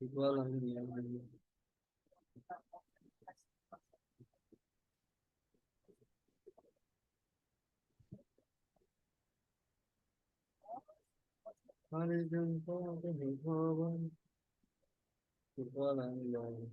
Igual a mim, hare Krishna, Hare Krishna, igual a mim.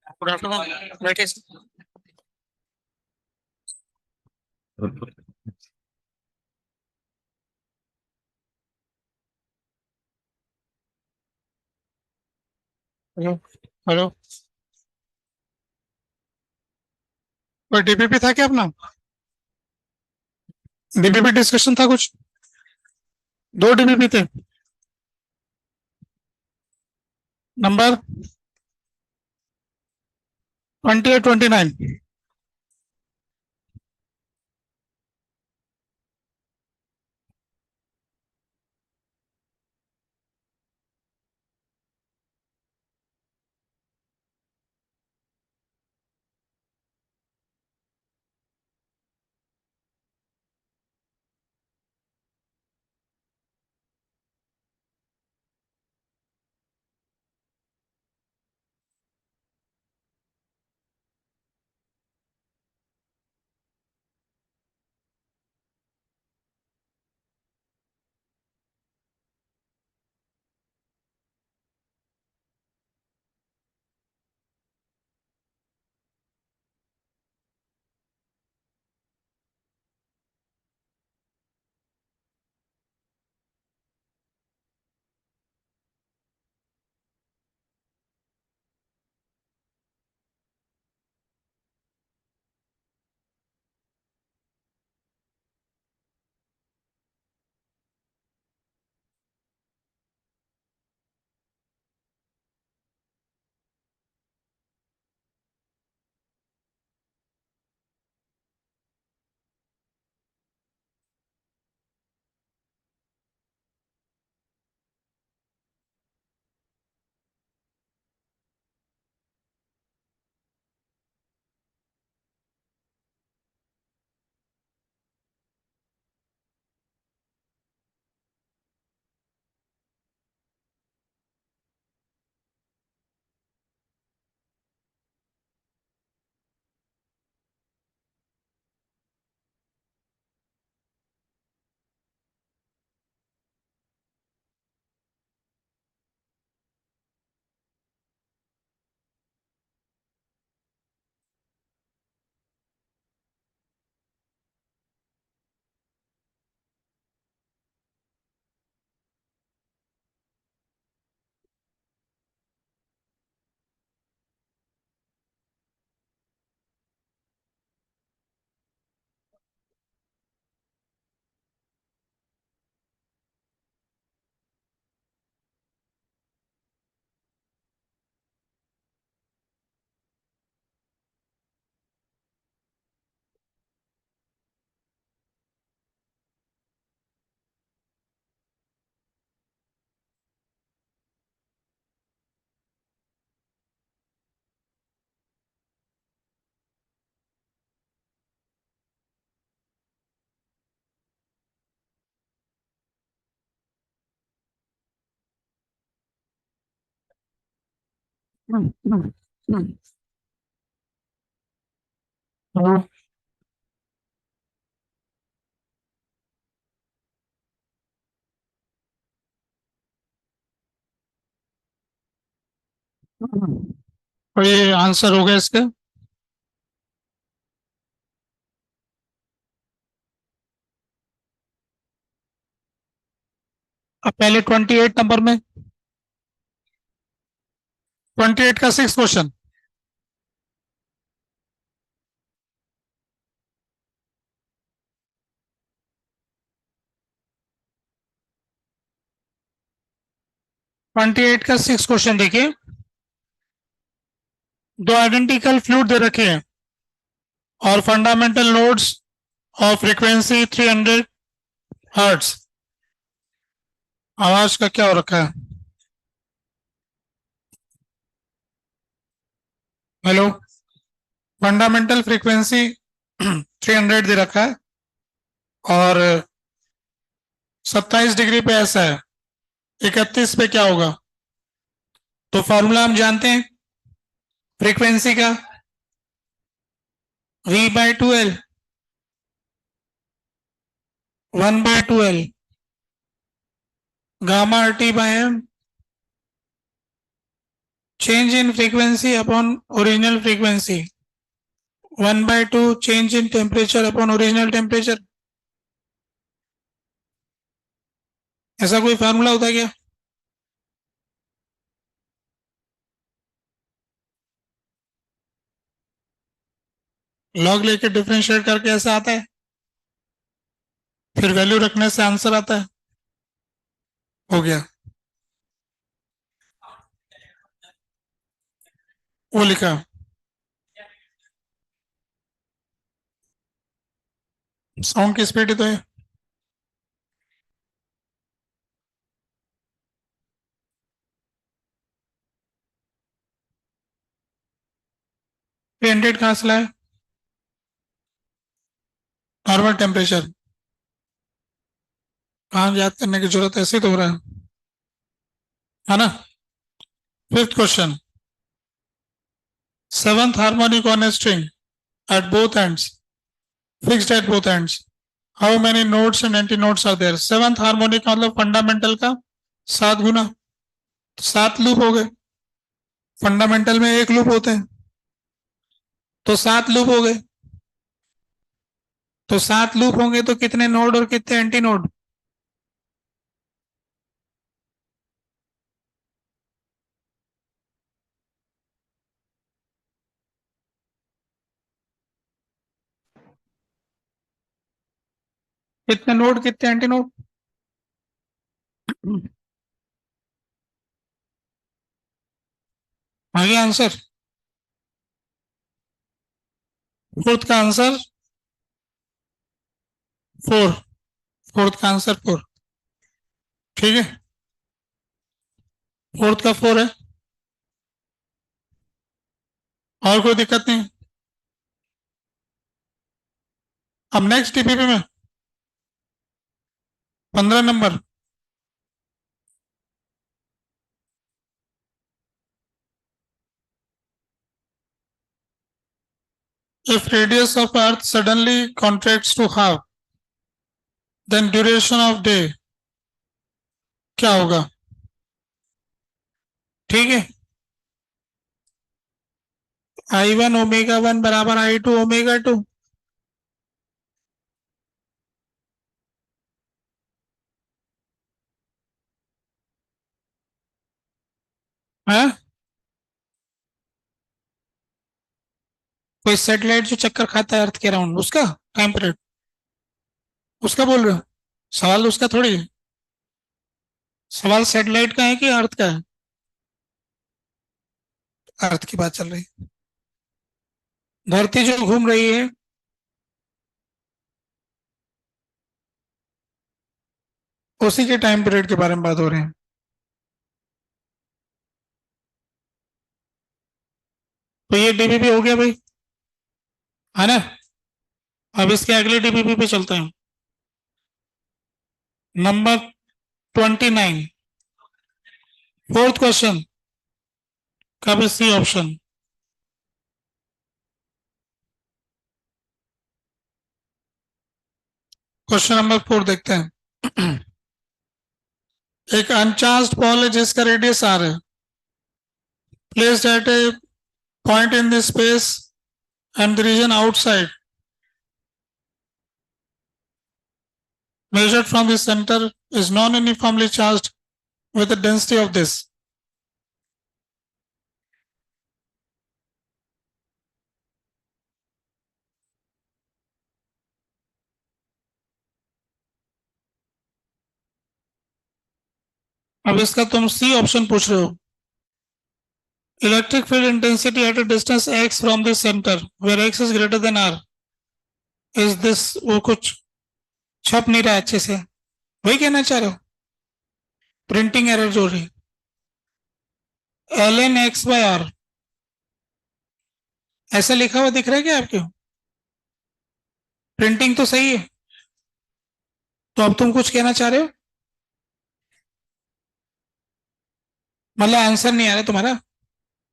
Good afternoon, बैठिए। Hello hello, कोई DPP था क्या अपना? डीपीपी डिस्कशन था कुछ? दो डीपीपी थे। नंबर 2829। हेलो, कोई आंसर हो गया इसका? अब पहले 28 नंबर में, 28 का 6 क्वेश्चन। 28 का 6 क्वेश्चन देखिए। दो आइडेंटिकल फ्लूइड दे रखे हैं और फंडामेंटल लोड्स और फ्रीक्वेंसी 300 हर्ट्ज। आवाज का क्या हो रखा है? हेलो, फंडामेंटल फ्रीक्वेंसी 300 दे रखा है और 27 डिग्री पे ऐसा है, 31 पे क्या होगा? तो फॉर्मूला हम जानते हैं फ्रीक्वेंसी का, V/2L, 1/2L, gamma RT/M, change in frequency upon original frequency, 1/2 change in temperature upon original temperature. ऐसा कोई फार्मूला होता है क्या? लॉग लेके डिफरेंशिएट करके ऐसा आता है, फिर वैल्यू रखने से आंसर आता है। हो गया, वो लिखा। साउंड की स्पीड ही तो है। हंड्रेड कहाँ से लाए? नॉर्मल टेम्परेचर कहाँ याद करने की जरूरत है, ऐसे ही तो हो रहा है ना। Fifth question, seventh harmonic on a string at both ends, fixed at both ends. How many notes and anti notes are there? Seventh harmonic मतलब फंडामेंटल का 7 गुना, 7 लूप हो गए। फंडामेंटल में 1 लूप होते हैं, तो 7 लूप हो गए। तो 7 लूप होंगे तो कितने नोड और कितने एंटी नोड? कितने नोड कितने एंटी नोड? आगे आंसर, फोर्थ का आंसर 4, फोर्थ का आंसर 4। ठीक है, फोर्थ का 4 है, और कोई दिक्कत नहीं। अब नेक्स्ट टीपीपी में 15 number, if radius of earth suddenly contracts to half, then duration of day क्या होगा? ठीक है, I1 ओमेगा 1 बराबर I2 ओमेगा 2। है कोई सेटेलाइट जो चक्कर खाता है अर्थ के अराउंड, उसका टाइम पीरियड, उसका बोल रहे हो? सवाल उसका थोड़ी है, सवाल सेटेलाइट का है कि अर्थ का है? अर्थ की बात चल रही है। धरती जो घूम रही है, उसी के टाइम पीरियड के बारे में बात हो रही है। तो ये डीबीपी हो गया भाई, है ना। अब इसके अगले डीबीपी पे चलते हैं। नंबर 29, फोर्थ क्वेश्चन का भी सी ऑप्शन। क्वेश्चन नंबर 4 देखते हैं। एक अनचार्ज्ड बॉल है जिसका रेडियस आर है, placed at A point in the space and the region outside measured from the center is non-uniformly charged with the density of this. अब इसका तुम C option पूछ रहे हो। Electric field intensity at a distance x from the centre where x is greater than r is this, वो कुछ छप नहीं रहा अच्छे से, वही कहना चाह रहे हो? प्रिंटिंग एरर जो रही, ln x by r ऐसा लिखा हुआ दिख रहा है क्या आपको? प्रिंटिंग तो सही है, तो अब तुम कुछ कहना चाह रहे हो? मतलब आंसर नहीं आ रहा तुम्हारा?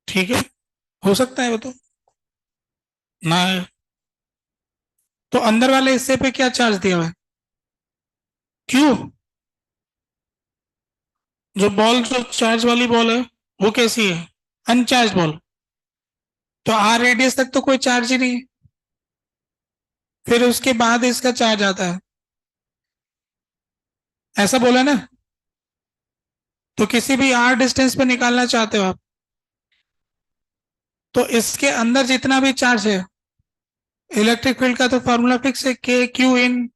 ठीक है, हो सकता है वो तो ना। तो अंदर वाले हिस्से पे क्या चार्ज दिया हुआ है? क्यों? जो बॉल, जो चार्ज वाली बॉल है, वो कैसी है? अनचार्ज बॉल, तो आर रेडियस तक तो कोई चार्ज ही नहीं है, फिर उसके बाद इसका चार्ज आता है, ऐसा बोला ना। तो किसी भी आर डिस्टेंस पे निकालना चाहते हो आप, तो इसके अंदर जितना भी चार्ज है, इलेक्ट्रिक फील्ड का तो फॉर्मूला फिक्स है, के Q in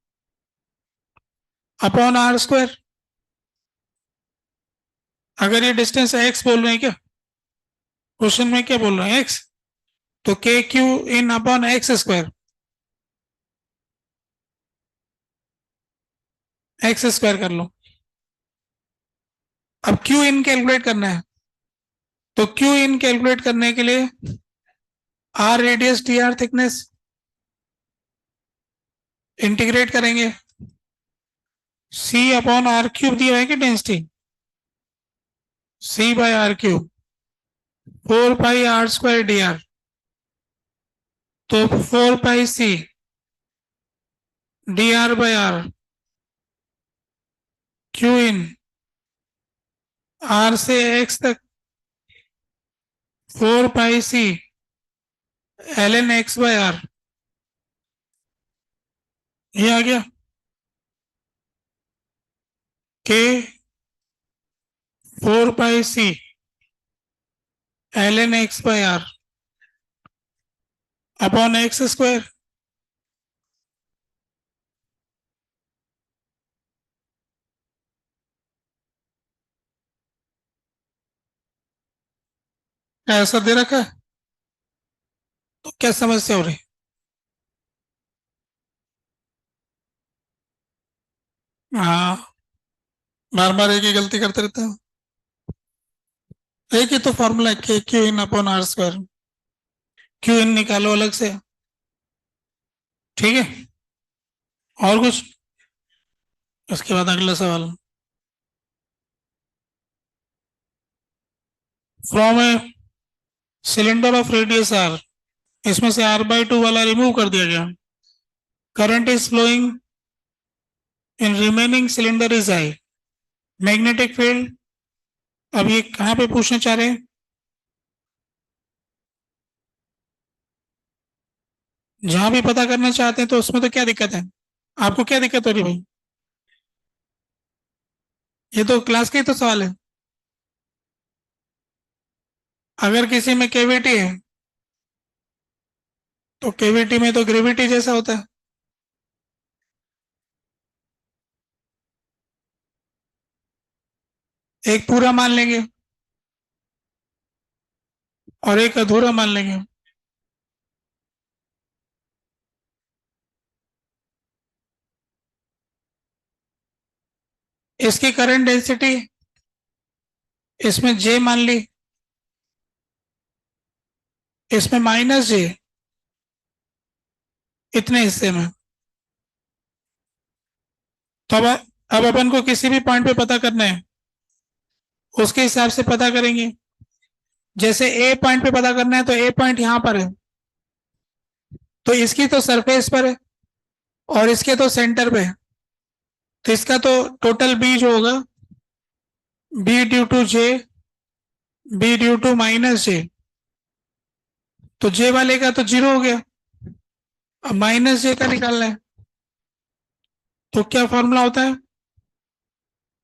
upon are square. अगर ये डिस्टेंस एक्स बोल रहे हैं क्या, क्वेश्चन में क्या बोल रहे हैं एक्स, तो के Q in upon X square, x square कर लो। अब क्यू इन कैलकुलेट करना है, तो क्यू इन कैलकुलेट करने के लिए R radius D R thickness integrate करेंगे, सी अपॉन आर क्यूब दिया है कि density, C by R cube 4 pi R square D R, तो 4 pi C D R by R cube in R से X तक 4 pi C L N X by R, ये आ गया के 4 pi C L N X by R upon X square. ऐसा दे रखा है, तो क्या समस्या हो रही, हाँ बार बार एक ही गलती करते रहते हैं। एक ही तो फॉर्मूला है, के Q in upon are square, Q in निकालो अलग से, ठीक है। और कुछ, उसके बाद अगला सवाल, from a cylinder of radius r, इसमें से आर बाई टू वाला रिमूव कर दिया गया, current is flowing in remaining cylinder is I, magnetic field, अब ये कहां पे पूछना चाह रहे हैं, जहां भी पता करना चाहते हैं, तो उसमें तो क्या दिक्कत है, आपको क्या दिक्कत हो रही है भाई, ये तो क्लास का ही तो सवाल है। अगर किसी में केविटी है, तो केविटी में तो ग्रेविटी जैसा होता है, एक पूरा मान लेंगे और एक अधूरा मान लेंगे, इसकी करंट डेंसिटी इसमें जे मान ली, इसमें माइनस जे, इतने हिस्से में, तो अब अपन को किसी भी पॉइंट पे पता करना है, उसके हिसाब से पता करेंगे। जैसे ए पॉइंट पे पता करना है, तो ए पॉइंट यहां पर है, तो इसकी तो सरफेस पर है और इसके तो सेंटर पे है, तो इसका तो टोटल बी जो होगा, B due to J, B due to minus J, तो जे वाले का तो जीरो हो गया, अब माइनस जे का निकालना है, तो क्या फॉर्मूला होता है,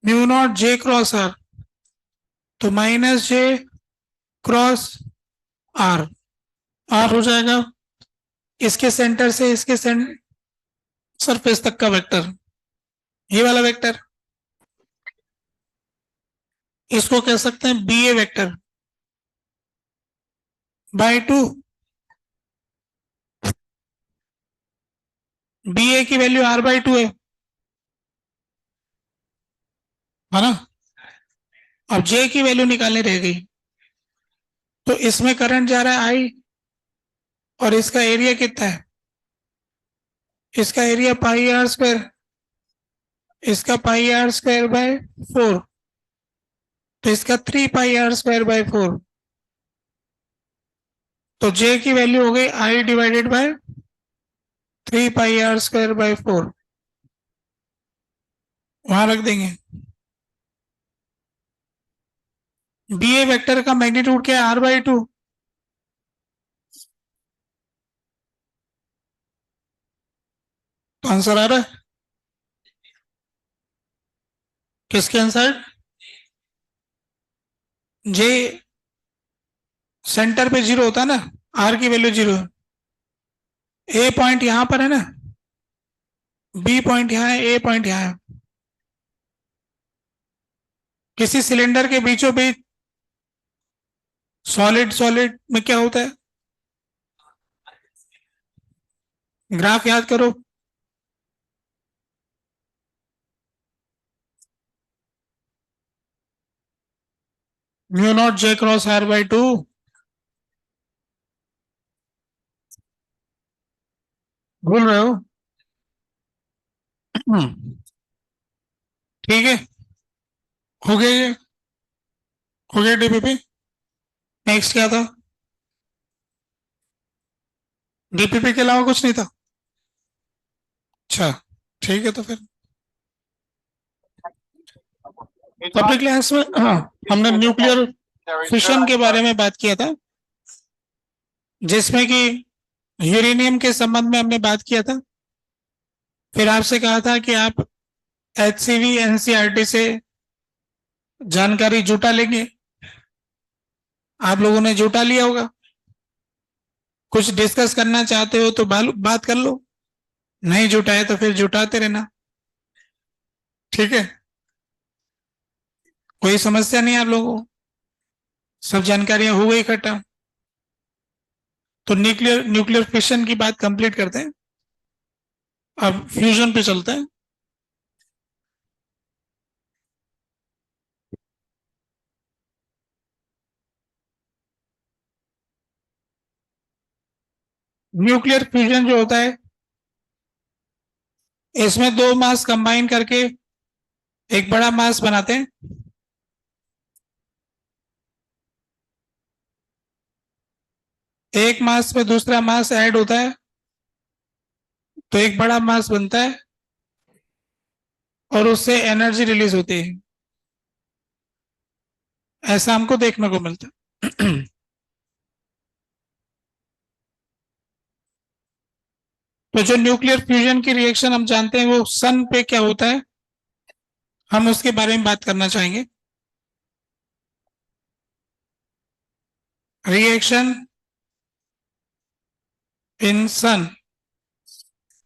mu naught J cross R, तो minus J cross R, R हो जाएगा इसके सेंटर से इसके सरफेस तक का वेक्टर, ये वाला वेक्टर, इसको कह सकते हैं B A vector by two, B A की वैल्यू आर बाई टू है ना। अब जे की वैल्यू निकालनी रह गई, तो इसमें करंट जा रहा है आई, और इसका एरिया कितना है, इसका एरिया पाई आर स्क्वायर, इसका पाई आर स्क्वायर बाय 4, तो इसका 3 पाई आर स्क्वायर बाय 4, तो जे की वैल्यू हो गई I divided by 3 pi R square by 4, वहां रख देंगे, बी ए वेक्टर का मैग्नीट्यूड क्या है? r/2। तो आंसर आ रहा है किसके आंसर? जे सेंटर पे जीरो होता है ना, आर की वैल्यू जीरो। ए पॉइंट यहां पर है ना, बी पॉइंट यहां है, ए पॉइंट यहां है। किसी सिलेंडर के बीचों बीच सॉलिड सॉलिड में क्या होता है? ग्राफ याद करो। Mu naught J cross r/2। भूल रहे हो? ठीक है, हो गया ये, हो गया डीपीपी। नेक्स्ट क्या था? डीपीपी के अलावा कुछ नहीं था? अच्छा, ठीक है तो फिर पब्लिक क्लास में हाँ हमने न्यूक्लियर फिशन के बारे में बात किया था, जिसमें कि यूरेनियम के संबंध में हमने बात किया था। फिर आपसे कहा था कि आप HCV NCERT से जानकारी जुटा लेंगे। आप लोगों ने जुटा लिया होगा। कुछ डिस्कस करना चाहते हो तो बात कर लो, नहीं जुटाए तो फिर जुटाते रहना। ठीक है, कोई समस्या नहीं आप लोगों को, सब जानकारियां हो गई इकट्ठा। तो न्यूक्लियर न्यूक्लियर फिशन की बात कंप्लीट करते हैं, अब फ्यूजन पे चलते हैं। न्यूक्लियर फ्यूजन जो होता है, इसमें दो मास कंबाइन करके एक बड़ा मास बनाते हैं। एक मास में दूसरा मास ऐड होता है तो एक बड़ा मास बनता है और उससे एनर्जी रिलीज होती है। ऐसा हमको देखने को मिलता है। तो जो न्यूक्लियर फ्यूजन की रिएक्शन हम जानते हैं वो सन पे क्या होता है, हम उसके बारे में बात करना चाहेंगे। रिएक्शन इन सन,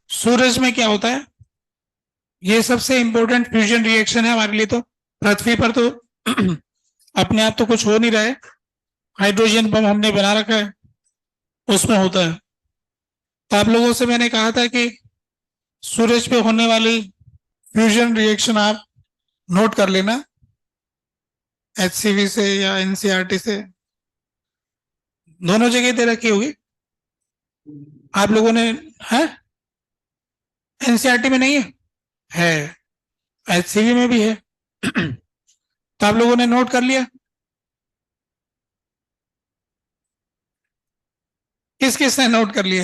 सूरज में क्या होता है? ये सबसे इंपॉर्टेंट फ्यूजन रिएक्शन है हमारे लिए। तो पृथ्वी पर तो अपने आप तो कुछ हो नहीं रहा है, हाइड्रोजन बम हमने बना रखा है, उसमें होता है। तो आप लोगों से मैंने कहा था कि सूरज पे होने वाली फ्यूजन रिएक्शन आप नोट कर लेना, HCV से या NCERT से, दोनों जगह दे रखी होगी आप लोगों ने। है NCERT में नहीं है, HCV में भी है। तो आप लोगों ने नोट कर लिया? किस किस ने नोट कर लिया?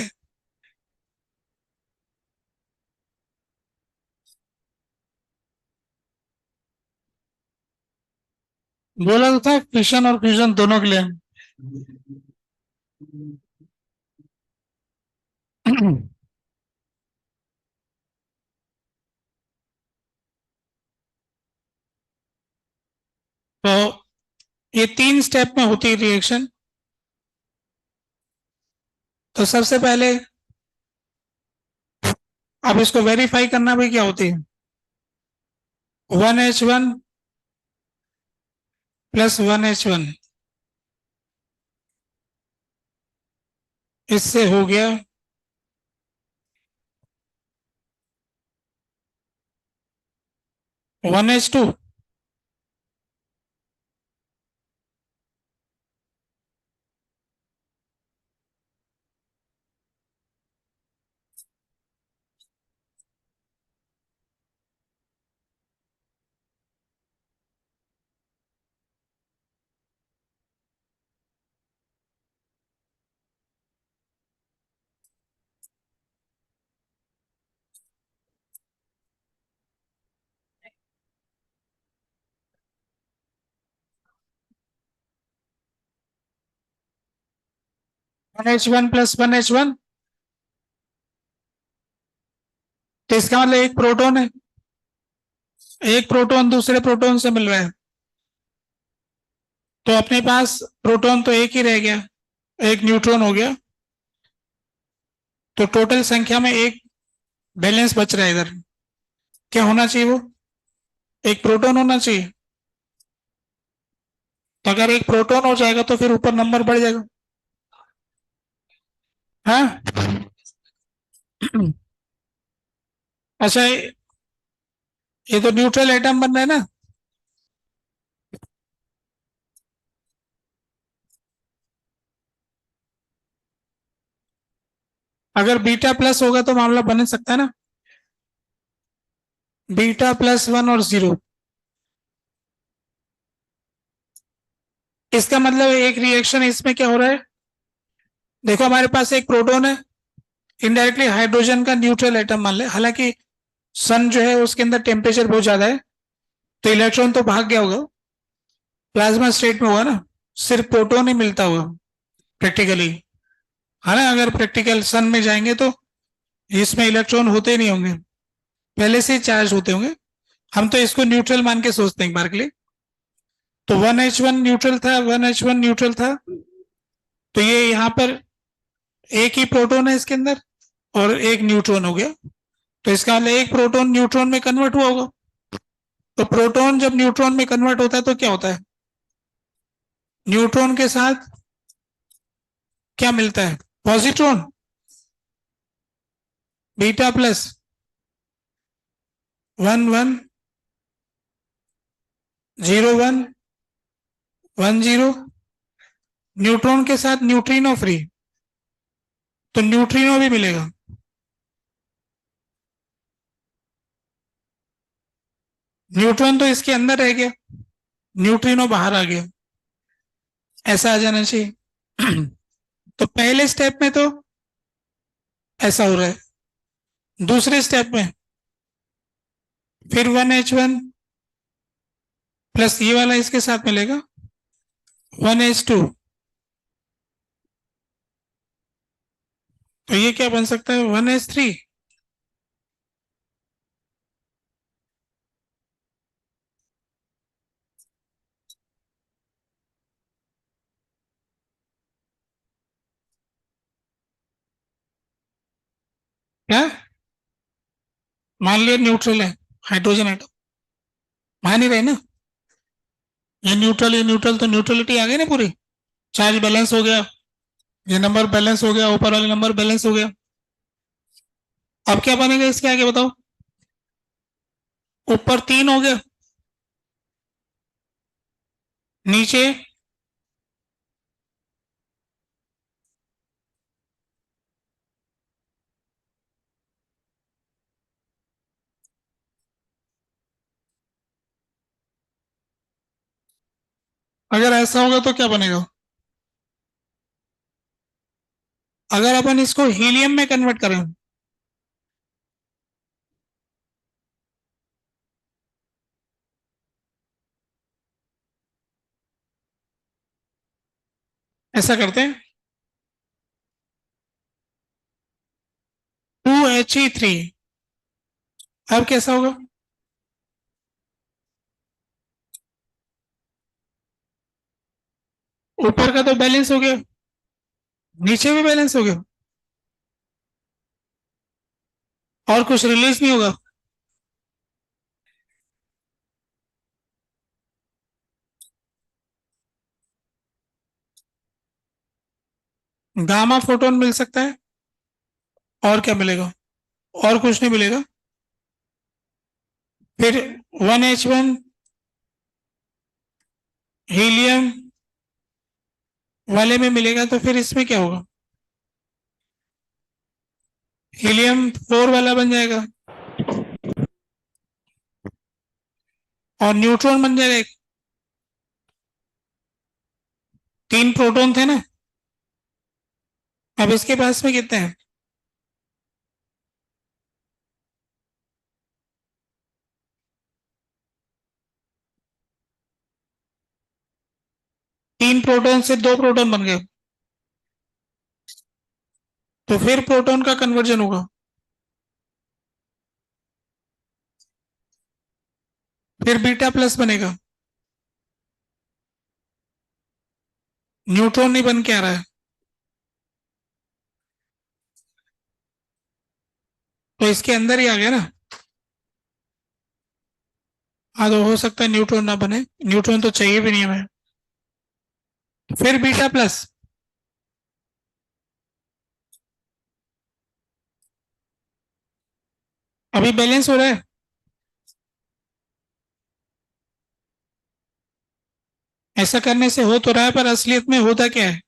बोला तो था फिशन और फ्यूजन दोनों के लिए। तो ये 3 स्टेप में होती है रिएक्शन। तो सबसे पहले अब इसको वेरीफाई करना भी क्या होती है, 1H1 प्लस 1H1, इससे हो गया 1H2। 1H1 प्लस 1H1, तो इसका मतलब एक प्रोटॉन है, एक प्रोटॉन दूसरे प्रोटॉन से मिल रहा है, तो अपने पास प्रोटॉन तो एक ही रह गया, एक न्यूट्रॉन हो गया, तो टोटल संख्या में एक बैलेंस बच रहा है इधर। क्या होना चाहिए वो? एक प्रोटॉन होना चाहिए। तो अगर एक प्रोटॉन हो जाएगा तो फिर ऊपर नंबर बढ़ जाएगा। हाँ। अच्छा, ये तो न्यूट्रल एटम बन रहा है ना। अगर बीटा प्लस होगा तो मामला बन सकता है ना, बीटा प्लस 1 और 0। इसका मतलब एक रिएक्शन इसमें क्या हो रहा है, देखो हमारे पास एक प्रोटॉन है, इनडायरेक्टली हाइड्रोजन का न्यूट्रल एटम मान ले, हालांकि सन जो है उसके अंदर टेम्परेचर बहुत ज्यादा है, तो इलेक्ट्रॉन तो भाग गया होगा, प्लाज्मा स्टेट में होगा ना, सिर्फ प्रोटॉन ही मिलता होगा प्रैक्टिकली, है ना। अगर प्रैक्टिकल सन में जाएंगे तो इसमें इलेक्ट्रॉन होते ही नहीं होंगे, पहले से ही चार्ज होते होंगे। हम तो इसको न्यूट्रल मान के सोचते हैं एक बार के लिए। तो 1H1 न्यूट्रल था, 1H1 न्यूट्रल था, तो ये यहाँ पर एक ही प्रोटॉन है इसके अंदर और एक न्यूट्रॉन हो गया, तो इसका मतलब एक प्रोटॉन न्यूट्रॉन में कन्वर्ट हुआ होगा। तो प्रोटॉन जब न्यूट्रॉन में कन्वर्ट होता है तो क्या होता है, न्यूट्रॉन के साथ क्या मिलता है, पॉजिट्रॉन, बीटा प्लस 11 01 10, न्यूट्रॉन के साथ न्यूट्रिनो फ्री, तो न्यूट्रिनो भी मिलेगा। न्यूट्रॉन तो इसके अंदर रह गया, न्यूट्रिनो बाहर आ गया, ऐसा आ जाना चाहिए। तो पहले स्टेप में तो ऐसा हो रहा है, दूसरे स्टेप में फिर 1H1 प्लस ये वाला इसके साथ मिलेगा 1H2, तो ये क्या बन सकता है 1H3। क्या, मान लिया न्यूट्रल है हाइड्रोजन एटम, मान ही रहे ना, ये न्यूट्रल तो न्यूट्रलिटी आ गई ना पूरी, चार्ज बैलेंस हो गया, ये नंबर बैलेंस हो गया, ऊपर वाले नंबर बैलेंस हो गया। अब क्या बनेगा इसके आगे बताओ, ऊपर 3 हो गया, नीचे अगर ऐसा होगा तो क्या बनेगा, अगर अपन इसको हीलियम में कन्वर्ट करें, ऐसा करते हैं 2He3, अब कैसा होगा, ऊपर का तो बैलेंस हो गया, नीचे भी बैलेंस हो गया, और कुछ रिलीज नहीं होगा। गामा फोटोन मिल सकता है, और क्या मिलेगा, और कुछ नहीं मिलेगा। फिर 1H1 हीलियम वाले में मिलेगा, तो फिर इसमें क्या होगा, हीलियम 4 वाला बन जाएगा, और न्यूट्रॉन बन जाएगा एक, 3 प्रोटॉन थे ना, अब इसके पास में कितने हैं, 3 प्रोटॉन से 2 प्रोटॉन बन गए, तो फिर प्रोटॉन का कन्वर्जन होगा, फिर बीटा प्लस बनेगा, न्यूट्रॉन नहीं बन के आ रहा है, तो इसके अंदर ही आ गया ना। हाँ तो हो सकता है न्यूट्रॉन ना बने, न्यूट्रॉन तो चाहिए भी नहीं हमें। फिर बीटा प्लस, अभी बैलेंस हो रहा है। ऐसा करने से हो तो रहा है, पर असलियत में होता क्या है,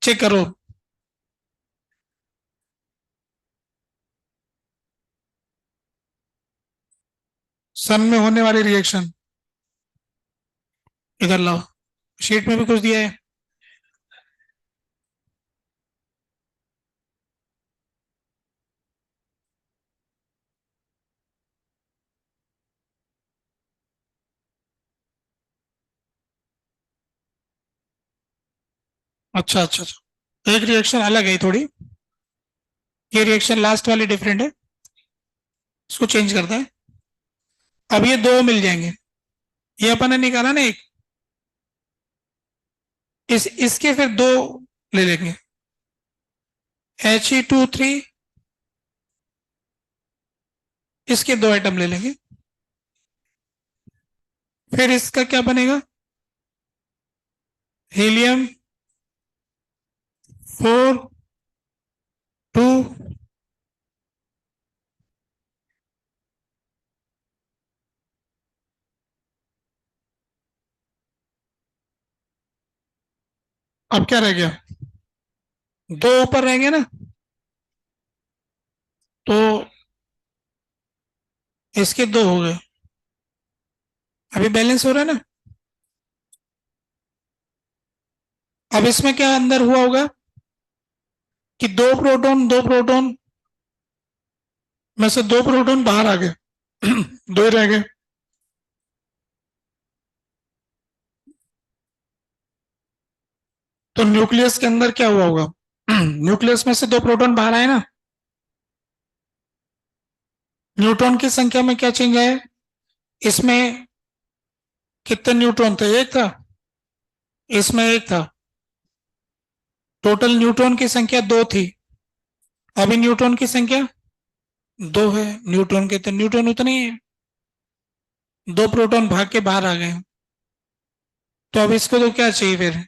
चेक करो। सन में होने वाली रिएक्शन, इधर लाओ, शीट में भी कुछ दिया है। अच्छा अच्छा अच्छा, एक रिएक्शन अलग है थोड़ी, ये रिएक्शन लास्ट वाली डिफरेंट है, इसको चेंज करता है। अब ये दो मिल जाएंगे, ये अपन ने निकाला ना एक, इसके फिर दो ले लेंगे, He2 3, इसके दो आइटम ले लेंगे, फिर इसका क्या बनेगा, He4 2। अब क्या रह गया, दो ऊपर रहेंगे ना, तो इसके दो हो गए, अभी बैलेंस हो रहा है ना। अब इसमें क्या अंदर हुआ होगा कि दो प्रोटॉन में से दो प्रोटॉन बाहर आ गए, दो ही रह गए। तो न्यूक्लियस के अंदर क्या हुआ होगा, न्यूक्लियस में से दो प्रोटॉन बाहर आए ना, न्यूट्रॉन की संख्या में क्या चेंज आया, इसमें कितने न्यूट्रॉन थे, एक था, इसमें एक था, टोटल न्यूट्रॉन की संख्या दो थी, अभी न्यूट्रॉन की संख्या दो है, न्यूट्रॉन के तो न्यूट्रॉन उतने ही है, दो प्रोटॉन भाग के बाहर आ गए, तो अब इसको तो क्या चाहिए फिर,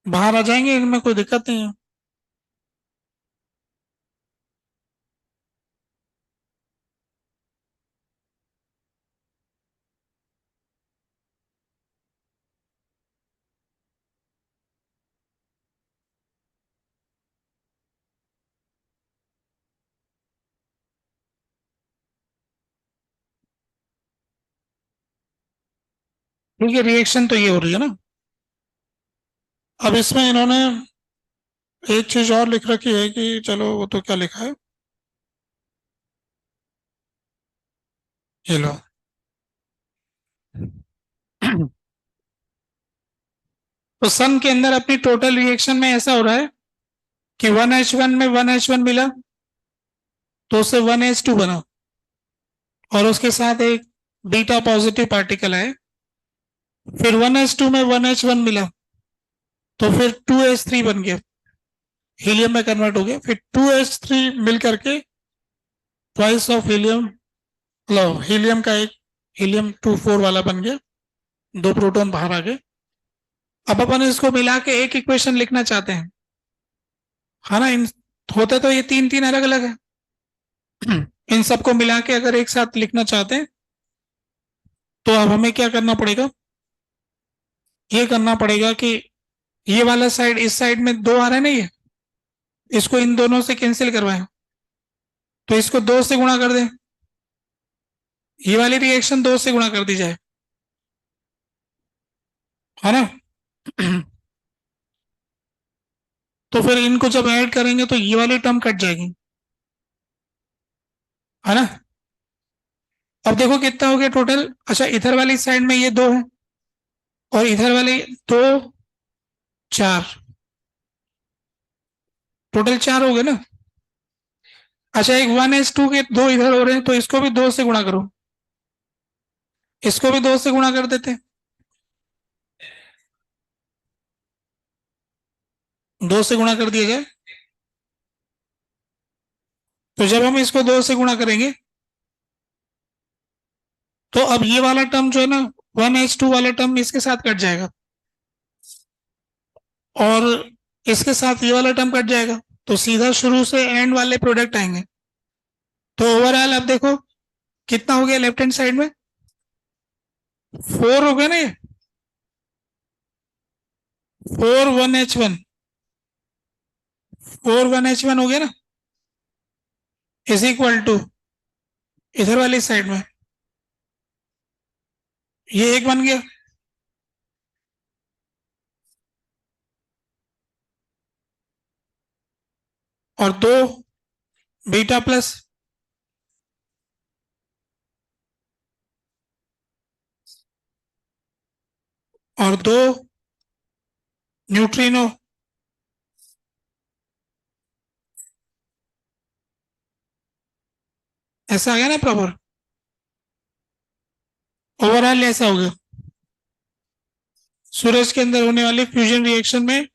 बाहर आ जाएंगे, इनमें कोई दिक्कत नहीं है। क्योंकि रिएक्शन तो ये हो रही है ना। अब इसमें इन्होंने एक चीज और लिख रखी है कि चलो वो तो क्या लिखा है, ये लो। तो सन के अंदर अपनी टोटल रिएक्शन में ऐसा हो रहा है कि 1H1 में 1H1 मिला, तो उससे 1H2 बना, और उसके साथ एक बीटा पॉजिटिव पार्टिकल है, फिर 1H2 में 1H1 मिला, तो फिर 2H3 बन गया, हीलियम में कन्वर्ट हो गया, फिर 2H3 मिल करके twice of helium, low helium का एक, He2 4 वाला बन गया, दो प्रोटॉन बाहर आ गए। अब अपन इसको मिला के एक इक्वेशन लिखना चाहते हैं, है ना, इन होते तो ये तीन तीन अलग अलग है, इन सबको मिला के अगर एक साथ लिखना चाहते हैं, तो अब हमें क्या करना पड़ेगा, ये करना पड़ेगा कि ये वाला साइड, इस साइड में दो आ रहा है ना, ये इसको इन दोनों से कैंसिल करवाएं, तो इसको दो से गुणा कर दें, ये वाली रिएक्शन दो से गुणा कर दी जाए, है ना। तो फिर इनको जब ऐड करेंगे तो ये वाली टर्म कट जाएगी, है ना। अब देखो कितना हो गया टोटल, अच्छा इधर वाली साइड में ये दो है, और इधर वाले दो, चार, टोटल 4 हो गए ना। अच्छा, एक 1s2 के 2 इधर हो रहे हैं, तो इसको भी 2 से गुणा करो, इसको भी 2 से गुणा कर देते हैं, 2 से गुणा कर दिया जाए। तो जब हम इसको 2 से गुणा करेंगे तो अब ये वाला टर्म जो है ना, 1h2 वाला टर्म इसके साथ कट जाएगा और इसके साथ ये वाला टर्म कट जाएगा, तो सीधा शुरू से एंड वाले प्रोडक्ट आएंगे। तो ओवरऑल अब देखो कितना हो गया लेफ्ट हैंड साइड में, 4 हो गया ना, ये 4 1h1, 4 1h1 हो गया ना, इज इक्वल टू इधर वाली साइड में ये एक बन गया, और 2 बीटा प्लस, और 2 न्यूट्रिनो। ऐसा आ गया ना प्रॉपर, ओवरऑल ऐसा हो गया। सूरज के अंदर होने वाली फ्यूजन रिएक्शन में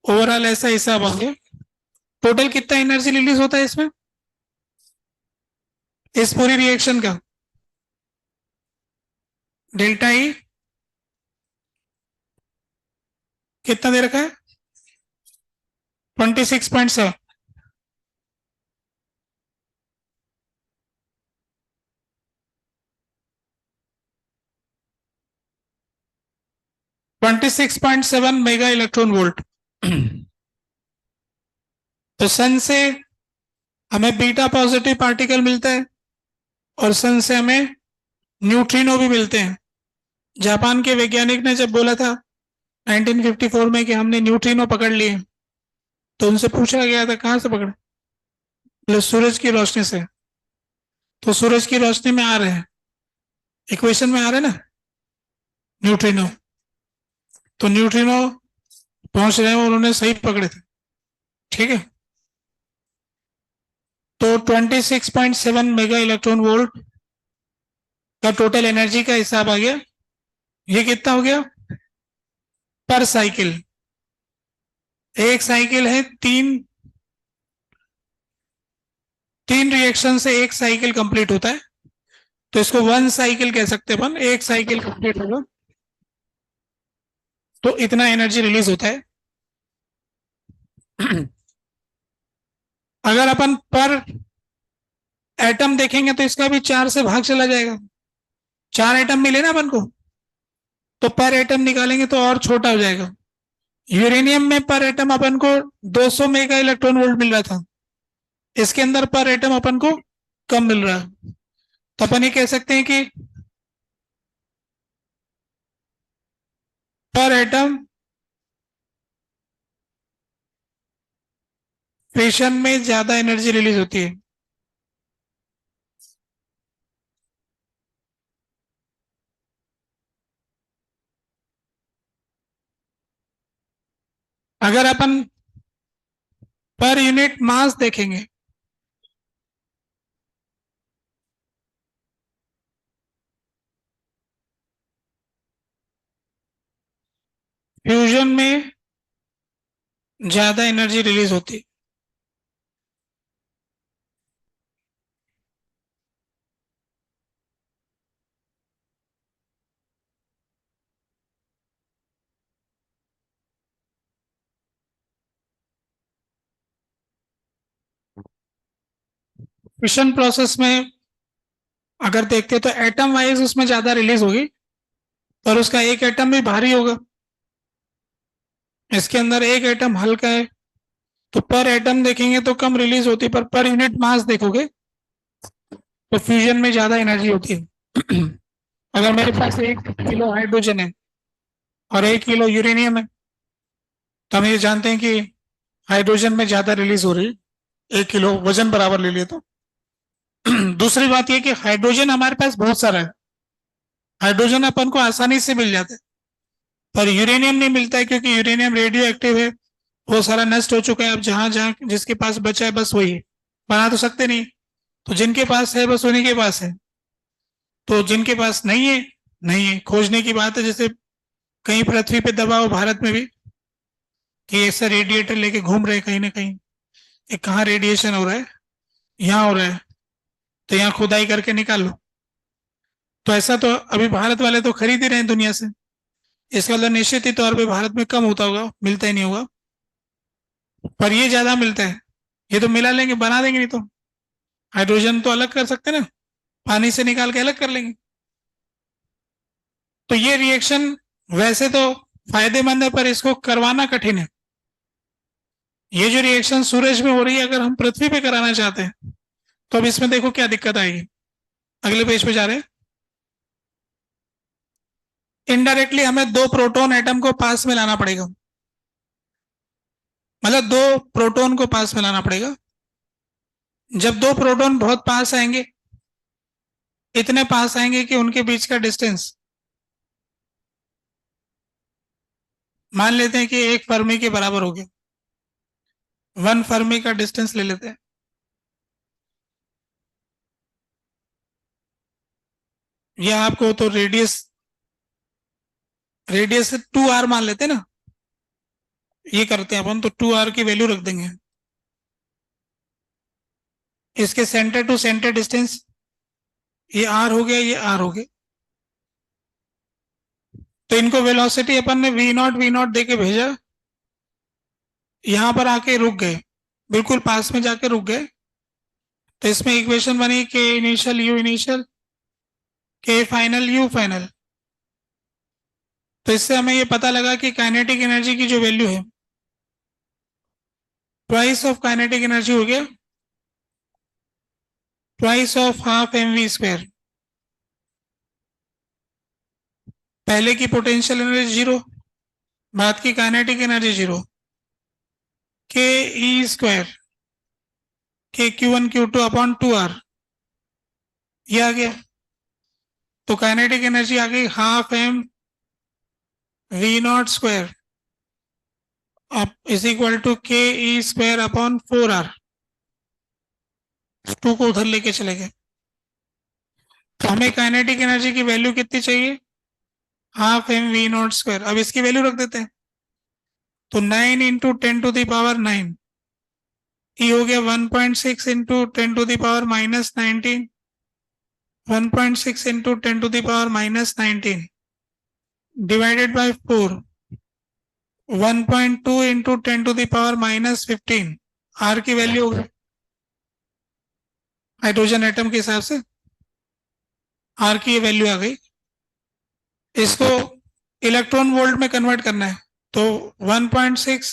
ओवरऑल ऐसा हिसाब आ गया। टोटल कितना एनर्जी रिलीज होता है इसमें, इस पूरी रिएक्शन का, डेल्टा ई कितना दे रखा है, 26.7। 26.7 मेगा इलेक्ट्रॉन वोल्ट। तो सन से हमें बीटा पॉजिटिव पार्टिकल मिलता है और सन से हमें न्यूट्रिनो भी मिलते हैं। जापान के वैज्ञानिक ने जब बोला था 1954 में कि हमने न्यूट्रिनो पकड़ लिए, तो उनसे पूछा गया था कहां से पकड़े, बोले सूरज की रोशनी से। तो सूरज की रोशनी में आ रहे हैं, इक्वेशन में आ रहे हैं ना न्यूट्रिनो, तो न्यूट्रिनो पहुंच रहे हैं और उन्होंने सही पकड़े थे। ठीक है, तो 26.7 मेगा इलेक्ट्रॉन वोल्ट का टोटल एनर्जी का हिसाब आ गया। ये कितना हो गया पर साइकिल, एक साइकिल है तीन रिएक्शन से एक साइकिल कंप्लीट होता है, तो इसको 1 साइकिल कह सकते हैं अपन, एक साइकिल कंप्लीट होगा तो इतना एनर्जी रिलीज होता है। अगर अपन पर एटम देखेंगे तो इसका भी 4 से भाग चला जाएगा, 4 एटम मिले ना अपन को, तो पर एटम निकालेंगे तो और छोटा हो जाएगा। यूरेनियम में पर एटम अपन को 200 मेगा इलेक्ट्रॉन वोल्ट मिल रहा था, इसके अंदर पर एटम अपन को कम मिल रहा है, तो अपन ये कह सकते हैं कि पर एटम फिशन में ज्यादा एनर्जी रिलीज होती है। अगर अपन पर यूनिट मास देखेंगे, फ्यूजन में ज्यादा एनर्जी रिलीज होती है। फिशन प्रोसेस में अगर देखते तो एटम वाइज उसमें ज्यादा रिलीज होगी, पर उसका एक एटम भी भारी होगा, इसके अंदर एक एटम हल्का है, तो पर एटम देखेंगे तो कम रिलीज होती है, पर यूनिट मास देखोगे तो फ्यूजन में ज्यादा एनर्जी होती है। अगर मेरे पास 1 किलो हाइड्रोजन है और 1 किलो यूरेनियम है, तो हम ये जानते हैं कि हाइड्रोजन में ज्यादा रिलीज हो रही है, 1 किलो वजन बराबर ले लिए तो। दूसरी बात यह कि हाइड्रोजन हमारे पास बहुत सारा है, हाइड्रोजन अपन को आसानी से मिल जाता है, पर यूरेनियम नहीं मिलता है क्योंकि यूरेनियम रेडियो एक्टिव है, वो सारा नष्ट हो चुका है, अब जहां जहां जिसके पास बचा है बस वही है। बना तो सकते नहीं, तो जिनके पास है बस उन्हीं के पास है। तो जिनके पास नहीं है, नहीं है, खोजने की बात है। जैसे कहीं पृथ्वी पे दबाव भारत में भी कि ऐसा रेडिएटर लेके घूम रहे कहीं ना कहीं, ये कहाँ रेडिएशन हो रहा है, यहाँ हो रहा है, तो यहाँ खुदाई करके निकाल लो। तो ऐसा तो अभी भारत वाले तो खरीद ही रहे हैं दुनिया से, इसका मतलब निश्चित ही तौर पे भारत में कम होता होगा, मिलता ही नहीं होगा। पर ये ज्यादा मिलता है, ये तो मिला लेंगे, बना देंगे। नहीं तो हाइड्रोजन तो अलग कर सकते हैं ना, पानी से निकाल के अलग कर लेंगे। तो ये रिएक्शन वैसे तो फायदेमंद है, पर इसको करवाना कठिन है। ये जो रिएक्शन सूरज में हो रही है, अगर हम पृथ्वी पे कराना चाहते हैं तो अब इसमें देखो क्या दिक्कत आएगी। अगले पेज पे जा रहे हैं। इनडायरेक्टली हमें दो प्रोटॉन एटम को पास में लाना पड़ेगा, मतलब दो प्रोटॉन को पास में लाना पड़ेगा। जब दो प्रोटॉन बहुत पास आएंगे, इतने पास आएंगे कि उनके बीच का डिस्टेंस मान लेते हैं कि एक फर्मी के बराबर हो गया, 1 फर्मी का डिस्टेंस ले लेते हैं। यह आपको तो रेडियस, रेडियस 2r मान लेते हैं ना, ये करते हैं अपन, तो 2r की वैल्यू रख देंगे। इसके सेंटर टू सेंटर डिस्टेंस ये r हो गया, ये r हो गया। तो इनको वेलोसिटी अपन ने v0 दे के भेजा, यहां पर आके रुक गए, बिल्कुल पास में जाके रुक गए। तो इसमें इक्वेशन बनी के इनिशियल यू इनिशियल, के फाइनल यू फाइनल। तो इससे हमें ये पता लगा कि काइनेटिक एनर्जी की जो वैल्यू है, ट्वाइस ऑफ काइनेटिक एनर्जी हो गया, twice of half m v square. पहले की पोटेंशियल एनर्जी जीरो, बाद की काइनेटिक एनर्जी जीरो, के ई स्क्वायर के Q1 Q2 अपॉन 2r, ये आ गया। तो काइनेटिक एनर्जी आ गई हाफ एम v0 स्क्वायर अब इज इक्वल टू के E square upon 4r। To को उधर लेके चले गए। तो हमें काइनेटिक एनर्जी की वैल्यू कितनी चाहिए, हाफ एम v0 स्क्वायर। अब इसकी वैल्यू रख देते हैं, तो 9 × 10⁻⁹ ये हो गया 1.6 × 10⁻⁻19, 1.6 × 10⁻⁻19 डिवाइडेड बाय 4, 1.2 × 10⁻⁻15 आर की वैल्यू होगी हाइड्रोजन एटम के हिसाब से, आर की ये वैल्यू आ गई। इसको इलेक्ट्रॉन वोल्ट में कन्वर्ट करना है, तो 1.6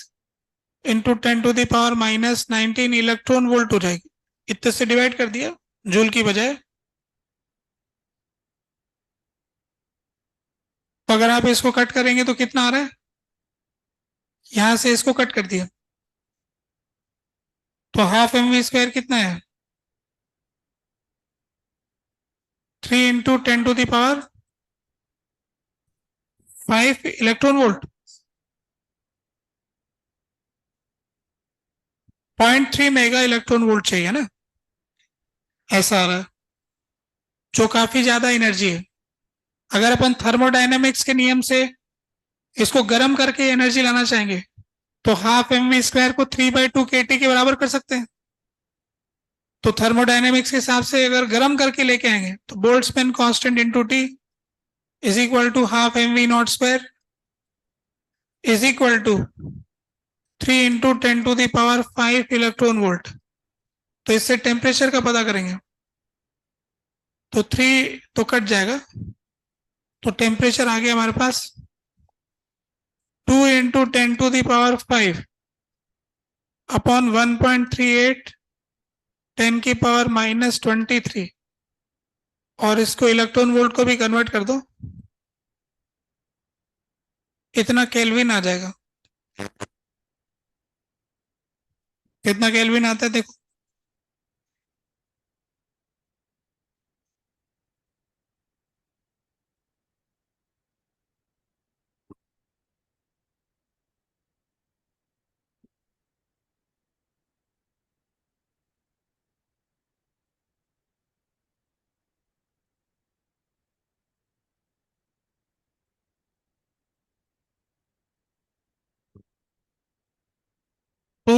× 10⁻⁻19 इलेक्ट्रॉन वोल्ट हो जाएगी। इतने से डिवाइड कर दिया जूल की बजाय। तो अगर आप इसको कट करेंगे तो कितना आ रहा है, यहां से इसको कट कर दिया तो हाफ एम वी स्क्वायर कितना है, 3 × 10⁻⁵ electron volt. 0.3 mega electron volt चाहिए ना, ऐसा आ रहा है, जो काफी ज्यादा एनर्जी है। अगर अपन थर्मोडायनेमिक्स के नियम से इसको गर्म करके एनर्जी लाना चाहेंगे तो हाफ एम वी स्क्वायर को 3/2 kT के बराबर कर सकते हैं। तो थर्मोडायनेमिक्स के हिसाब से अगर गर्म करके लेके आएंगे तो Boltzmann constant into T is equal to half m v not square is equal to 3 × 10⁻⁵ electron volt. तो इससे टेम्परेचर का पता करेंगे, तो 3 तो कट जाएगा, तो टेम्परेचर आ गया हमारे पास 2 × 10⁻⁵ अपॉन 1.38 10⁻⁻23। और इसको इलेक्ट्रॉन वोल्ट को भी कन्वर्ट कर दो, इतना केल्विन आ जाएगा। कितना केल्विन आता है देखो,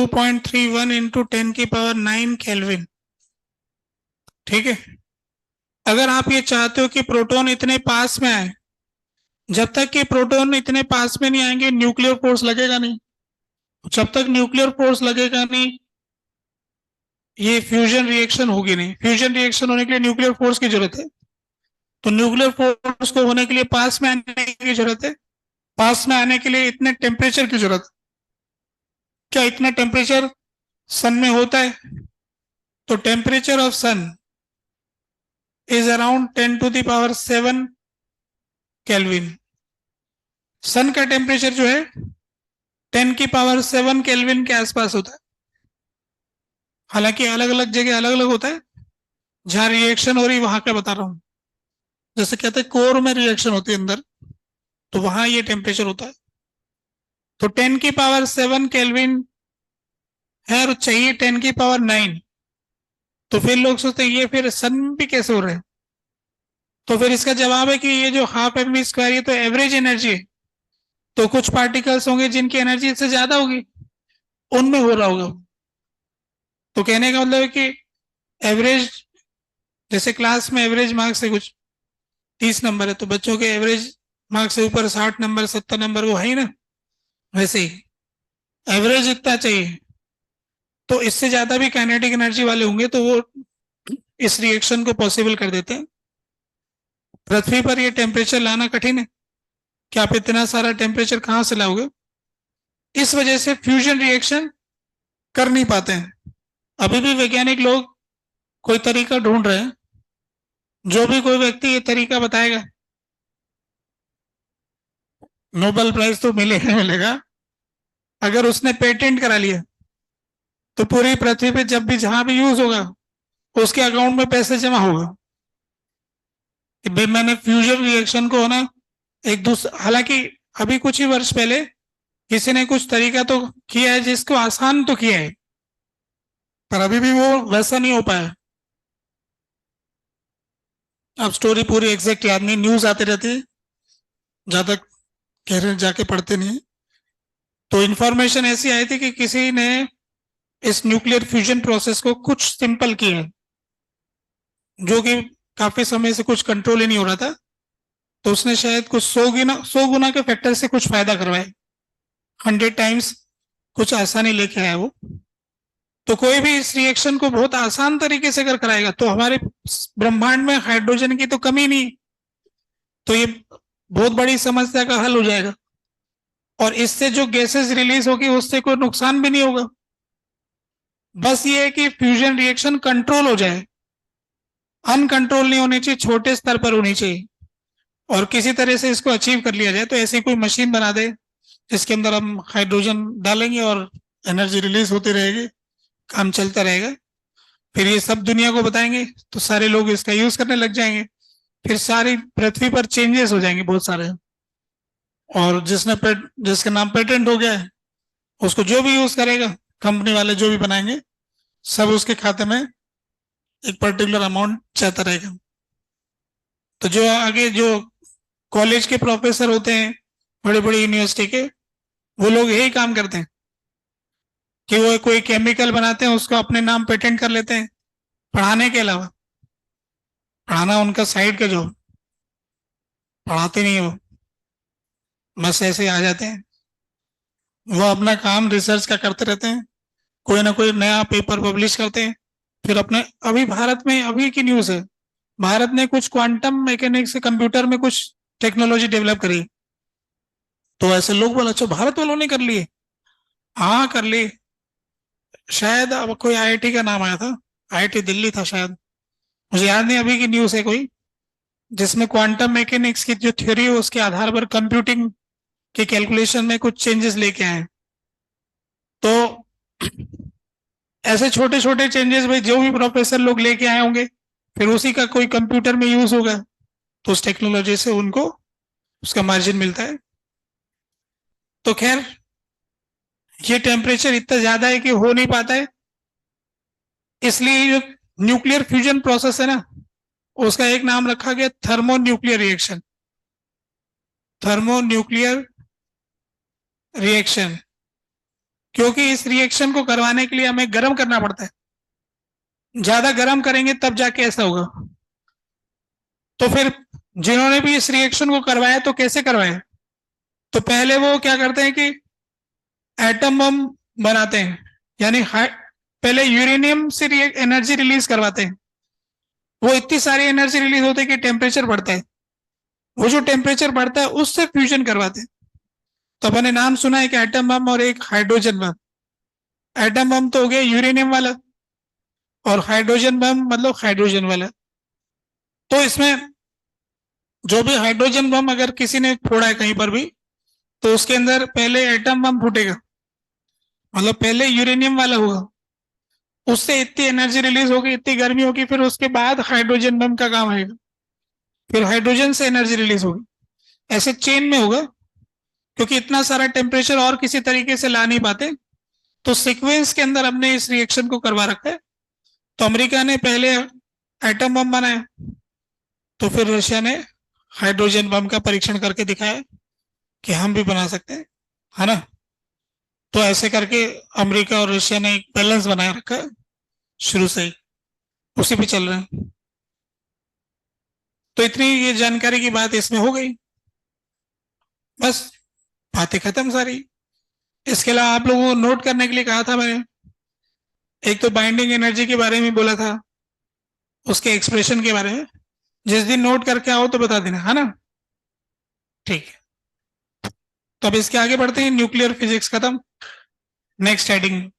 2.31 इंटू 10⁹ केल्विन। ठीक है, अगर आप ये चाहते हो कि प्रोटॉन इतने पास में आए, जब तक कि प्रोटॉन इतने पास में नहीं आएंगे न्यूक्लियर फोर्स लगेगा नहीं। जब तक न्यूक्लियर फोर्स लगेगा नहीं ये फ्यूजन रिएक्शन होगी नहीं। फ्यूजन रिएक्शन होने के लिए न्यूक्लियर फोर्स की जरूरत है, तो न्यूक्लियर फोर्स को होने के लिए पास में आने की जरूरत है। पास में आने के लिए इतने टेम्परेचर की जरूरत है। क्या इतना टेम्परेचर सन में होता है? तो temperature of sun is around 10⁷ kelvin. Sun का टेम्परेचर जो है 10⁷ केल्विन के आसपास होता है। हालांकि अलग अलग जगह अलग अलग होता है, जहां रिएक्शन हो रही वहां का बता रहा हूं। जैसे कहते हैं कोर में रिएक्शन होती है अंदर, तो वहां ये टेम्परेचर होता है। तो 10⁷ केल्विन है और चाहिए 10⁹ तो फिर लोग सोचते हैं ये फिर सन भी कैसे हो रहे हैं? तो फिर इसका जवाब है कि ये जो ½ mv², ये तो एवरेज एनर्जी है। तो कुछ पार्टिकल्स होंगे जिनकी एनर्जी इससे ज्यादा होगी, उनमें हो रहा होगा। तो कहने का मतलब है कि एवरेज, जैसे क्लास में एवरेज मार्क्स है कुछ 30 नंबर है, तो बच्चों के एवरेज मार्क्स से ऊपर 60 नंबर 70 नंबर वो है ही ना, वैसे ही एवरेज इतना चाहिए। तो इससे ज्यादा भी काइनेटिक एनर्जी वाले होंगे तो वो इस रिएक्शन को पॉसिबल कर देते हैं। पृथ्वी पर ये टेम्परेचर लाना कठिन है कि आप इतना सारा टेम्परेचर कहां से लाओगे। इस वजह से फ्यूजन रिएक्शन कर नहीं पाते हैं। अभी भी वैज्ञानिक लोग कोई तरीका ढूंढ रहे हैं। जो भी कोई व्यक्ति ये तरीका बताएगा नोबेल प्राइज तो मिलेगा मिलेगा। अगर उसने पेटेंट करा लिया तो पूरी पृथ्वी पे जब भी जहां भी यूज होगा उसके अकाउंट में पैसे जमा होगा कि भाई मैंने फ्यूजन रिएक्शन को ना एक दूसरे। हालांकि अभी कुछ ही वर्ष पहले किसी ने कुछ तरीका तो किया है जिसको आसान तो किया है, पर अभी भी वो वैसा नहीं हो पाया। अब स्टोरी पूरी एग्जैक्ट याद नहीं, न्यूज आते रहती है, ज्यादा गहरे जाके पढ़ते नहीं। तो इंफॉर्मेशन ऐसी आई थी कि किसी ने इस न्यूक्लियर फ्यूजन प्रोसेस को कुछ सिंपल किया है, जो कि काफी समय से कुछ कंट्रोल ही नहीं हो रहा था। तो उसने शायद कुछ 100 गुना के फैक्टर से कुछ फायदा करवाए, 100 टाइम्स कुछ आसानी लेके आया वो। तो कोई भी इस रिएक्शन को बहुत आसान तरीके से अगर कराएगा तो हमारे ब्रह्मांड में हाइड्रोजन की तो कमी नहीं, तो ये बहुत बड़ी समस्या का हल हो जाएगा। और इससे जो गैसेस रिलीज होगी उससे कोई नुकसान भी नहीं होगा। बस ये है कि फ्यूजन रिएक्शन कंट्रोल हो जाए, अनकंट्रोल नहीं होनी चाहिए, छोटे स्तर पर होनी चाहिए। और किसी तरह से इसको अचीव कर लिया जाए तो ऐसी कोई मशीन बना दे जिसके अंदर हम हाइड्रोजन डालेंगे और एनर्जी रिलीज होती रहेगी, काम चलता रहेगा। फिर ये सब दुनिया को बताएंगे तो सारे लोग इसका यूज करने लग जाएंगे। फिर सारी पृथ्वी पर चेंजेस हो जाएंगे बहुत सारे। और जिसका नाम पेटेंट हो गया है उसको जो भी यूज करेगा, कंपनी वाले जो भी बनाएंगे, सब उसके खाते में एक पर्टिकुलर अमाउंट जाता रहेगा। तो जो आगे जो कॉलेज के प्रोफेसर होते हैं, बड़ी बड़ी यूनिवर्सिटी के, वो लोग यही काम करते हैं कि वो कोई केमिकल बनाते हैं उसको अपने नाम पेटेंट कर लेते हैं, पढ़ाने के अलावा। पढ़ाना उनका साइड का जॉब, पढ़ाते नहीं है वो, बस ऐसे आ जाते हैं। वो अपना काम रिसर्च का करते रहते हैं, कोई ना कोई नया पेपर पब्लिश करते हैं। फिर अपने अभी भारत में अभी की न्यूज है, भारत ने कुछ क्वांटम मैकेनिक्स से कंप्यूटर में कुछ टेक्नोलॉजी डेवलप करी। तो ऐसे लोग बोले अच्छा भारत वालों ने कर लिए? हाँ कर ली। शायद अब कोई आईआईटी का नाम आया था, आईआईटी दिल्ली था शायद, मुझे याद नहीं। अभी की न्यूज है कोई जिसमें क्वांटम मैकेनिक्स की जो थ्योरी है उसके आधार पर कंप्यूटिंग के कैलकुलेशन में कुछ चेंजेस लेके आए। तो ऐसे छोटे छोटे चेंजेस भाई जो भी प्रोफेसर लोग लेके आए होंगे फिर उसी का कोई कंप्यूटर में यूज होगा, तो उस टेक्नोलॉजी से उनको उसका मार्जिन मिलता है। तो खैर ये टेम्परेचर इतना ज्यादा है कि हो नहीं पाता है, इसलिए जो न्यूक्लियर फ्यूजन प्रोसेस है ना उसका एक नाम रखा गया thermo nuclear reaction. Thermo nuclear reaction क्योंकि इस रिएक्शन को करवाने के लिए हमें गर्म करना पड़ता है, ज्यादा गर्म करेंगे तब जाके ऐसा होगा। तो फिर जिन्होंने भी इस रिएक्शन को करवाया तो कैसे करवाया, तो पहले वो क्या करते हैं कि एटम बम बनाते हैं, यानी पहले यूरेनियम से एनर्जी रिलीज करवाते हैं। वो इतनी सारी एनर्जी रिलीज होती है कि टेम्परेचर बढ़ता है, वो जो टेम्परेचर बढ़ता है उससे फ्यूजन करवाते हैं। तो अपने नाम सुना है कि एटम बम और एक हाइड्रोजन बम। एटम बम तो हो गया यूरेनियम वाला, और हाइड्रोजन बम मतलब हाइड्रोजन वाला। तो इसमें जो भी हाइड्रोजन बम अगर किसी ने फोड़ा है कहीं पर भी, तो उसके अंदर पहले एटम बम फूटेगा, मतलब पहले यूरेनियम वाला होगा, उससे इतनी एनर्जी रिलीज होगी, इतनी गर्मी होगी, फिर उसके बाद हाइड्रोजन बम का काम आएगा, फिर हाइड्रोजन से एनर्जी रिलीज होगी। ऐसे चेन में होगा, क्योंकि इतना सारा टेम्परेचर और किसी तरीके से ला नहीं पाते, तो सीक्वेंस के अंदर हमने इस रिएक्शन को करवा रखा है। तो अमेरिका ने पहले एटम बम बनाया, तो फिर रशिया ने हाइड्रोजन बम का परीक्षण करके दिखाया कि हम भी बना सकते हैं, है ना। तो ऐसे करके अमेरिका और रशिया ने एक बैलेंस बनाए रखा है शुरू से ही, उसी पे चल रहे हैं। तो इतनी ये जानकारी की बात इसमें हो गई, बस बातें खत्म सारी। इसके अलावा आप लोगों को नोट करने के लिए कहा था मैंने, एक तो बाइंडिंग एनर्जी के बारे में बोला था, उसके एक्सप्रेशन के बारे में। जिस दिन नोट करके आओ तो बता देना, है ना। ठीक है, तो अब इसके आगे बढ़ते हैं। न्यूक्लियर फिजिक्स खत्म, next heading.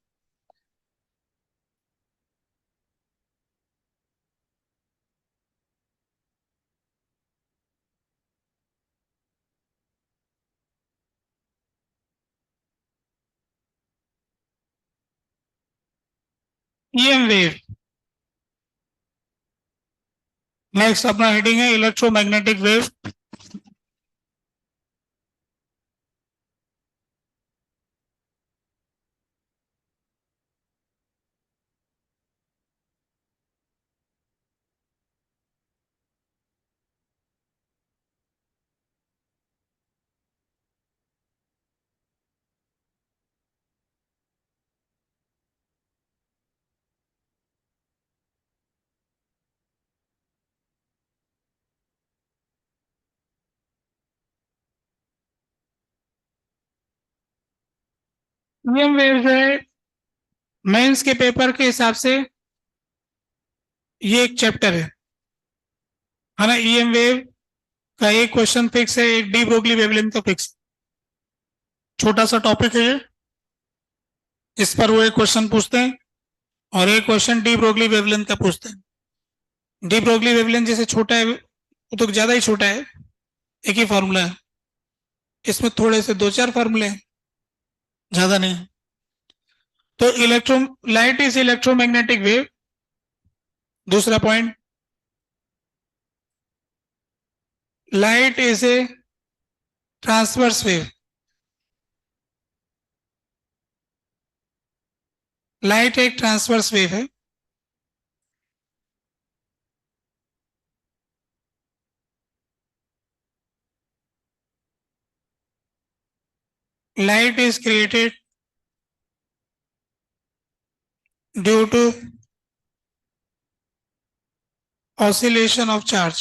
EM wave. Next अपना हेडिंग है इलेक्ट्रोमैग्नेटिक वेव। ईएम वेव जो है मेंस के पेपर के हिसाब से ये एक चैप्टर है ना। ईएम वेव का एक क्वेश्चन फिक्स है, एक डी ब्रोगली वेवलेंथ का फिक्स। छोटा सा टॉपिक है ये, इस पर वो एक क्वेश्चन पूछते हैं, और एक क्वेश्चन डी ब्रोगली वेवलेंथ का पूछते हैं। डी ब्रोगली वेवलेंथ जैसे छोटा है, वो तो ज्यादा ही छोटा है, एक ही फार्मूला है। इसमें थोड़े से दो चार फार्मूले हैं, ज्यादा नहीं। तो electro light is electromagnetic wave. दूसरा point, light is a transverse wave. Light एक ट्रांसवर्स वेव है। Light is created due to oscillation of charge.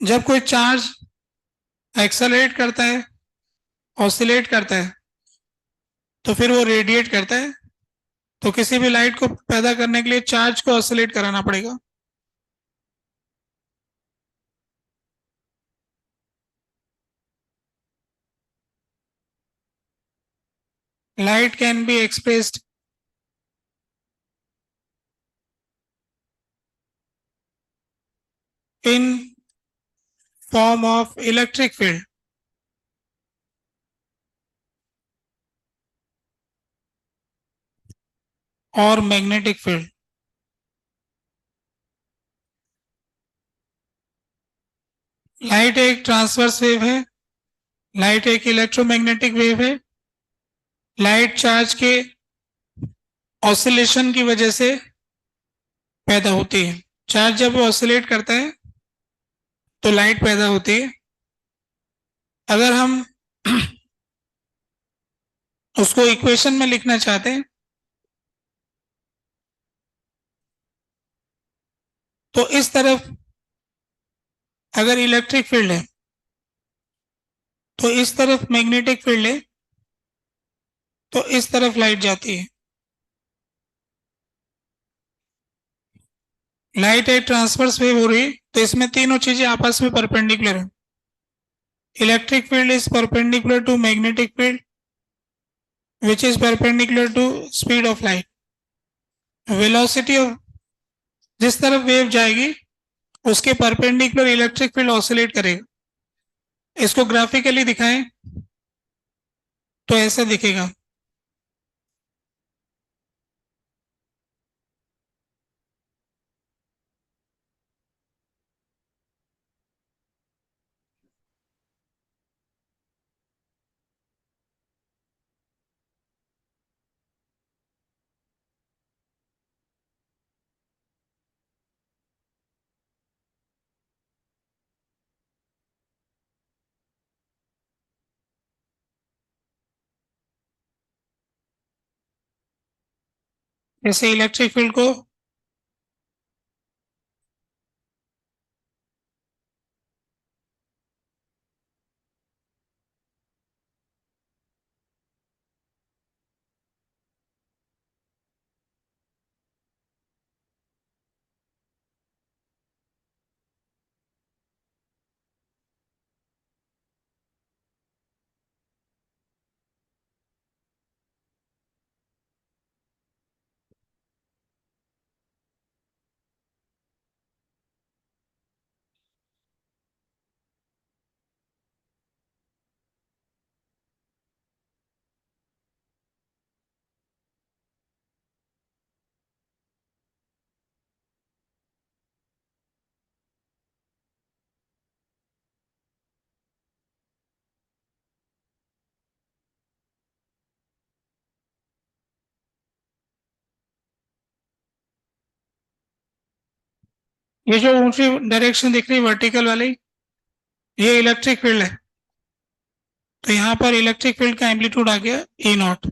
जब कोई चार्ज एक्सेलरेट करता है, ऑसिलेट करता है, तो फिर वो रेडिएट करता है। तो किसी भी लाइट को पैदा करने के लिए चार्ज को ऑसिलेट कराना पड़ेगा। Light can be expressed in form of electric field और मैग्नेटिक फील्ड। लाइट एक ट्रांसवर्स वेव है, लाइट एक इलेक्ट्रोमैग्नेटिक वेव है। लाइट चार्ज के ऑसिलेशन की वजह से पैदा होती है। चार्ज जब ऑसिलेट करता है तो लाइट पैदा होती है, अगर हम उसको इक्वेशन में लिखना चाहते हैं तो इस तरफ अगर इलेक्ट्रिक फील्ड है तो इस तरफ मैग्नेटिक फील्ड है, तो इस तरफ लाइट जाती है। लाइट एक ट्रांसवर्स वेव हो रही है, तो इसमें तीनों चीजें आपस में परपेंडिकुलर है। Electric field is perpendicular to magnetic field which is perpendicular to speed of light. Velocity of जिस तरफ वेव जाएगी उसके परपेंडिकुलर इलेक्ट्रिक फील्ड ऑसिलेट करेगा। इसको ग्राफिकली दिखाएं तो ऐसा दिखेगा। जैसे इलेक्ट्रिक फील्ड को ये जो ऊंची डायरेक्शन दिख रही है वर्टिकल वाली, ये इलेक्ट्रिक फील्ड है। तो यहाँ पर इलेक्ट्रिक फील्ड का एम्पलीट्यूड आ गया ई नॉट,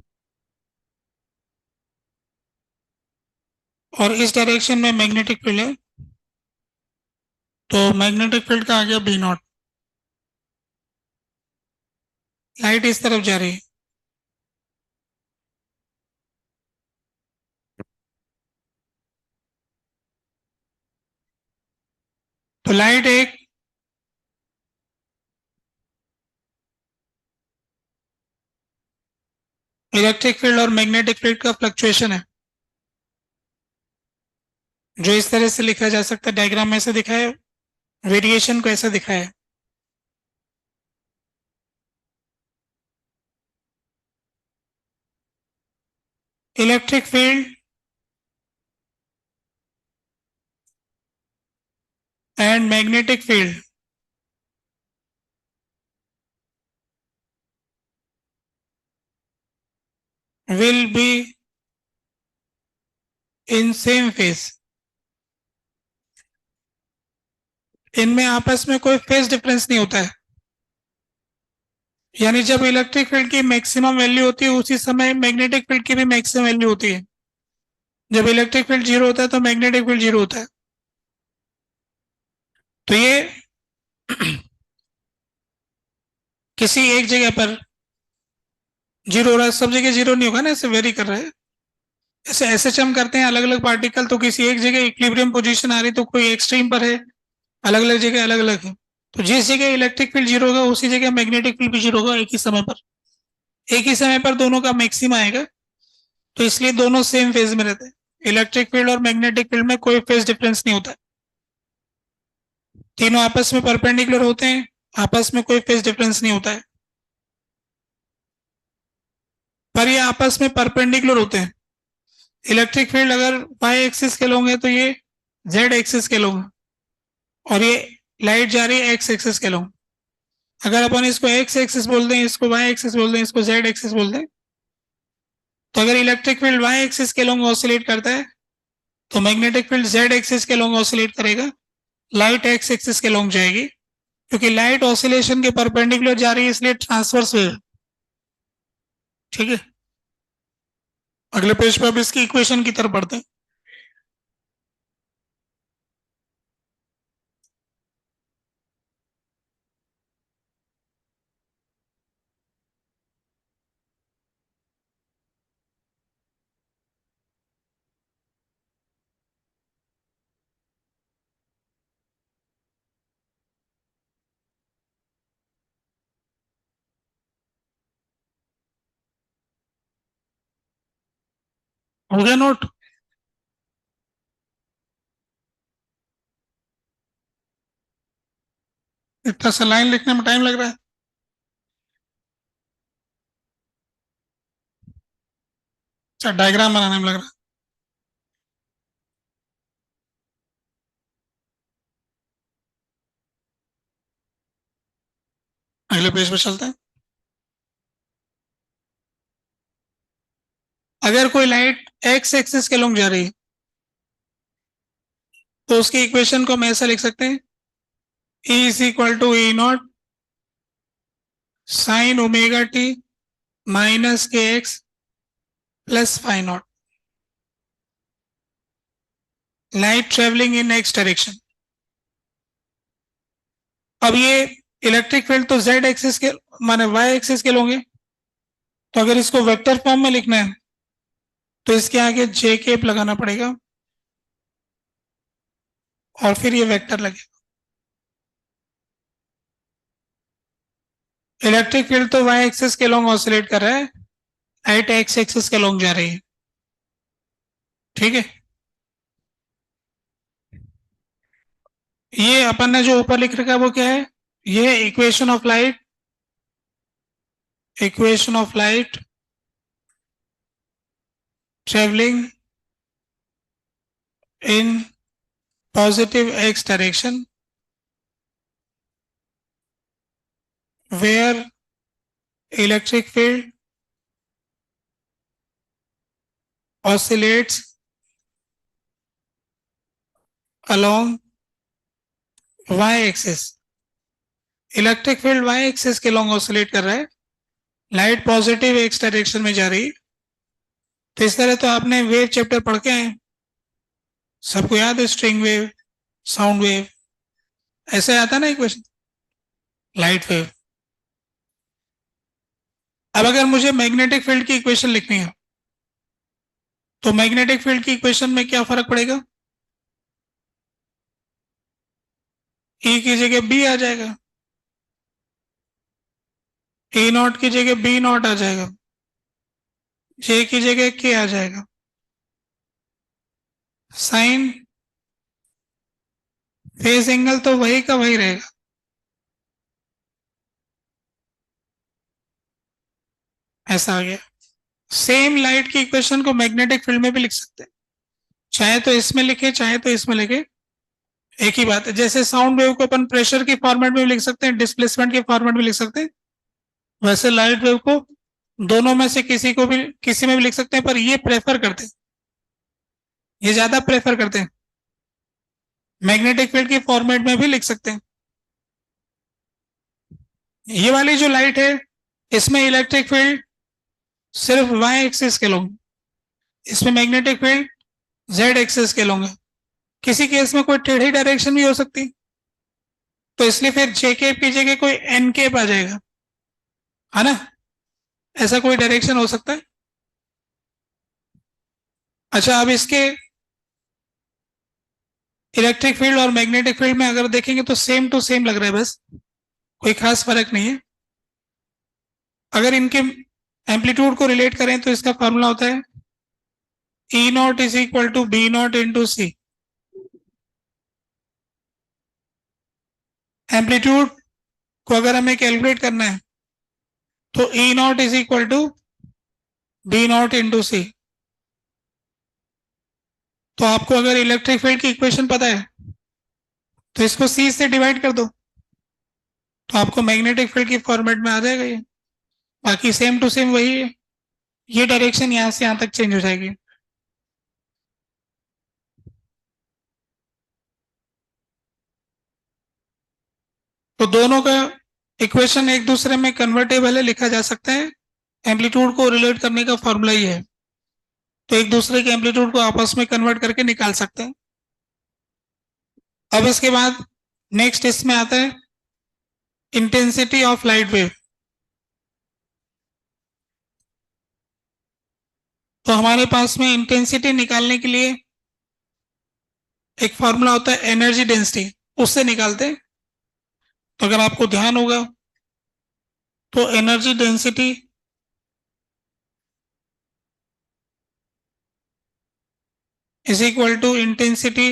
और इस डायरेक्शन में मैग्नेटिक फील्ड है तो मैग्नेटिक फील्ड का आ गया बी नॉट। लाइट इस तरफ जा रही है, तो लाइट एक इलेक्ट्रिक फील्ड और मैग्नेटिक फील्ड का फ्लक्चुएशन है, जो इस तरह से लिखा जा सकता है। डायग्राम में ऐसे दिखा है, वेरिएशन को ऐसा दिखा है। Electric field and magnetic field will be in same phase. इनमें आपस में कोई फेज डिफरेंस नहीं होता है, यानी जब इलेक्ट्रिक फील्ड की मैक्सिमम वैल्यू होती है उसी समय मैग्नेटिक फील्ड की भी मैक्सिमम वैल्यू होती है। जब इलेक्ट्रिक फील्ड जीरो होता है तो मैग्नेटिक फील्ड जीरो होता है। तो ये किसी एक जगह पर जीरो हो रहा है, सब जगह जीरो नहीं होगा ना, ऐसे वेरी कर रहा है। ऐसे एसएचएम करते हैं अलग अलग पार्टिकल, तो किसी एक जगह इक्विलिब्रियम पोजीशन आ रही तो कोई एक्सट्रीम पर है, अलग अलग जगह अलग अलग है। तो जिस जगह इलेक्ट्रिक फील्ड जीरो होगा उसी जगह मैग्नेटिक फील्ड भी जीरो होगा एक ही समय पर। एक ही समय पर दोनों का मैक्सिमा आएगा, तो इसलिए दोनों सेम फेज में रहते हैं। इलेक्ट्रिक फील्ड और मैग्नेटिक फील्ड में कोई फेज डिफरेंस नहीं होता, तीनों आपस में परपेंडिकुलर होते हैं, आपस में कोई फेज डिफरेंस नहीं होता है। पर ये आपस में परपेंडिकुलर होते हैं। इलेक्ट्रिक फील्ड अगर वाई एक्सिस के लोगे तो ये जेड एक्सिस के लोगे, और ये लाइट जा रही है एक्स एक्सिस के लोग। अगर अपन इसको एक्स एक्सिस बोल दें, इसको वाई एक्सिस बोल दें, इसको जेड एक्सिस बोल दें, तो अगर इलेक्ट्रिक फील्ड वाई एक्सिस के लोग ऑसिलेट करता है तो मैग्नेटिक फील्ड जेड एक्सिस के लोग ऑसिलेट करेगा, लाइट एक्स एक्सिस के लोग जाएगी। क्योंकि लाइट ऑसिलेशन के परपेंडिकुलर जा रही है इसलिए ट्रांसवर्स वेव। ठीक है, अगले पेज पे अब इसकी इक्वेशन की तरफ बढ़ते हैं। हो गया नोट? इतना सा लाइन लिखने में टाइम लग रहा है। अच्छा, डायग्राम बनाने में लग रहा है। अगले पेज पे चलते हैं। अगर कोई लाइट एक्स एक्सिस के लॉन्ग जा रही है तो उसकी इक्वेशन को हम ऐसा लिख सकते हैं, E is equal to E naught sine omega T minus K X plus phi naught, light travelling in X direction. अब ये इलेक्ट्रिक फील्ड तो जेड एक्सिस के माने वाई एक्सिस के लोगे, तो अगर इसको वेक्टर फॉर्म में लिखना है तो इसके आगे जे केप लगाना पड़ेगा और फिर ये वेक्टर लगेगा। इलेक्ट्रिक फील्ड तो वाई एक्सिस के लॉन्ग ऑसिलेट कर रहा है, लाइट एक्स एक्सिस के लॉन्ग जा रही है। ठीक है, ये अपन ने जो ऊपर लिख रखा है वो क्या है? ये equation of light, equation of light travelling in positive x direction where electric field oscillates along y axis। Electric field y axis के लॉन्ग ऑसिलेट कर रहा है, लाइट पॉजिटिव एक्स डायरेक्शन में जा रही है। तो इस तरह तो आपने वेव चैप्टर पढ़ के आए, सबको याद है, स्ट्रिंग वेव, साउंड वेव, ऐसे आता ना इक्वेशन, लाइट वेव। अब अगर मुझे मैग्नेटिक फील्ड की इक्वेशन लिखनी है तो मैग्नेटिक फील्ड की इक्वेशन में क्या फर्क पड़ेगा? ई की जगह बी आ जाएगा, ए नॉट की जगह बी नॉट आ जाएगा, जे की जगह के आ जाएगा, साइन फेज एंगल तो वही का वही रहेगा। ऐसा आ गया। सेम लाइट की इक्वेशन को मैग्नेटिक फील्ड में भी लिख सकते हैं, चाहे तो इसमें लिखे चाहे तो इसमें लिखे, एक ही बात है। जैसे साउंड वेव को अपन प्रेशर के फॉर्मेट में भी लिख सकते हैं, डिस्प्लेसमेंट के फॉर्मेट में लिख सकते हैं, वैसे लाइट वेव को दोनों में से किसी में भी लिख सकते हैं, पर ये प्रेफर करते हैं, ये ज्यादा प्रेफर करते हैं मैग्नेटिक फील्ड के फॉर्मेट में भी लिख सकते हैं। ये वाली जो लाइट है इसमें इलेक्ट्रिक फील्ड सिर्फ वाई एक्सिस के लोग, इसमें मैग्नेटिक फील्ड जेड एक्सिस के लोग हैं। किसी केस में कोई टेढ़ी डायरेक्शन भी हो सकती, तो इसलिए फिर जे केप की जगह कोई एन केप आ जाएगा, है ना, ऐसा कोई डायरेक्शन हो सकता है। अच्छा, अब इसके इलेक्ट्रिक फील्ड और मैग्नेटिक फील्ड में अगर देखेंगे तो सेम टू सेम लग रहा है, बस कोई खास फर्क नहीं है। अगर इनके एम्पलीट्यूड को रिलेट करें तो इसका फॉर्मूला होता है E naught is equal to B not into C. Amplitude को अगर हमें कैलकुलेट करना है तो E naught is equal to B not into C. तो आपको अगर इलेक्ट्रिक फील्ड की इक्वेशन पता है तो इसको सी से डिवाइड कर दो, तो आपको मैग्नेटिक फील्ड की फॉर्मेट में आ जाएगा ये। बाकी सेम टू सेम वही है, ये डायरेक्शन यहां से यहां तक चेंज हो जाएगी। तो तो दोनों का इक्वेशन एक दूसरे में कन्वर्टेबल है, लिखा जा सकता है। एम्पलीट्यूड को रिलेट करने का फॉर्मूला ही है, तो एक दूसरे के एम्पलीट्यूड को आपस में कन्वर्ट करके निकाल सकते हैं। अब इसके बाद नेक्स्ट इसमें आता है इंटेंसिटी ऑफ लाइट वेव। तो हमारे पास में इंटेंसिटी निकालने के लिए एक फॉर्मूला होता है एनर्जी डेंसिटी, उससे निकालते हैं। तो अगर आपको ध्यान होगा तो energy density is equal to intensity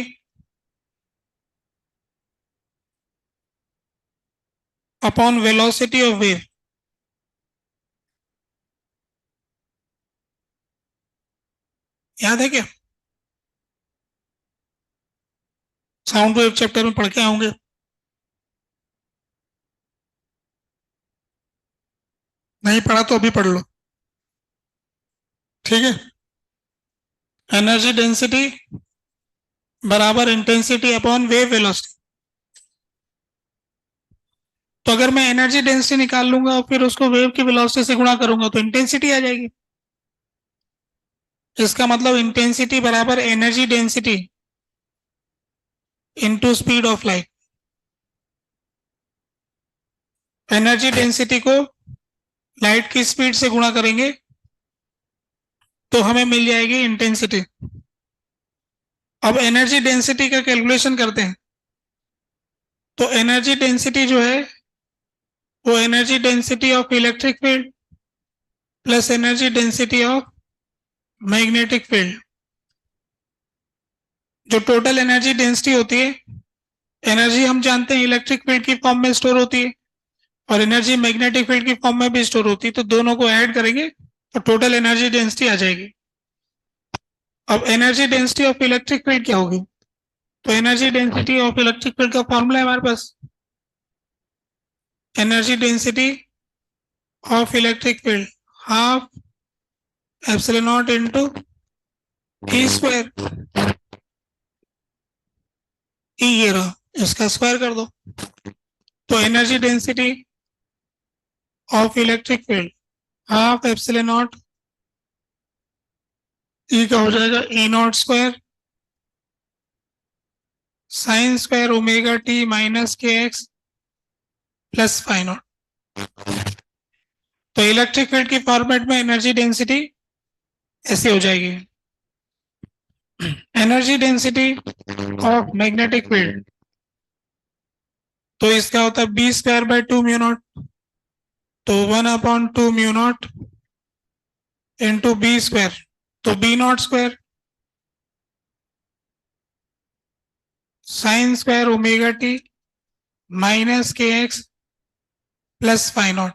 upon velocity of wave. याद है क्या? साउंड वेव चैप्टर में पढ़ के आओगे। नहीं पढ़ा तो अभी पढ़ लो, ठीक है। एनर्जी डेंसिटी बराबर इंटेंसिटी अपॉन वेव वेलोसिटी। तो अगर मैं एनर्जी डेंसिटी निकाल लूंगा और फिर उसको वेव की वेलोसिटी से गुणा करूंगा तो इंटेंसिटी आ जाएगी। इसका मतलब इंटेंसिटी बराबर energy density into speed of light. Energy density को लाइट की स्पीड से गुणा करेंगे तो हमें मिल जाएगी इंटेंसिटी। अब एनर्जी डेंसिटी का कैलकुलेशन करते हैं। तो एनर्जी डेंसिटी जो है वो energy density of electric field plus energy density of magnetic field. जो टोटल एनर्जी डेंसिटी होती है, एनर्जी हम जानते हैं इलेक्ट्रिक फील्ड की फॉर्म में स्टोर होती है और एनर्जी मैग्नेटिक फील्ड की फॉर्म में भी स्टोर होती है। तो दोनों को ऐड करेंगे तो टोटल एनर्जी डेंसिटी आ जाएगी। अब energy density of electric field क्या होगी? तो energy density of electric field का फॉर्मूला है हमारे पास, energy density of electric field half epsilon naught into E square. E ये रहा, इसका स्क्वायर कर दो। तो energy density of electric field half epsilon naught E का हो जाएगा E not square sine square omega T minus K X plus phi naught. तो इलेक्ट्रिक फील्ड की फॉर्मेट में एनर्जी डेंसिटी ऐसी हो जाएगी। Energy density of magnetic field तो इसका होता है B square by 2 mu naught. तो 1/2 mu naught into B square, तो B naught square sine square omega T minus K X plus phi naught.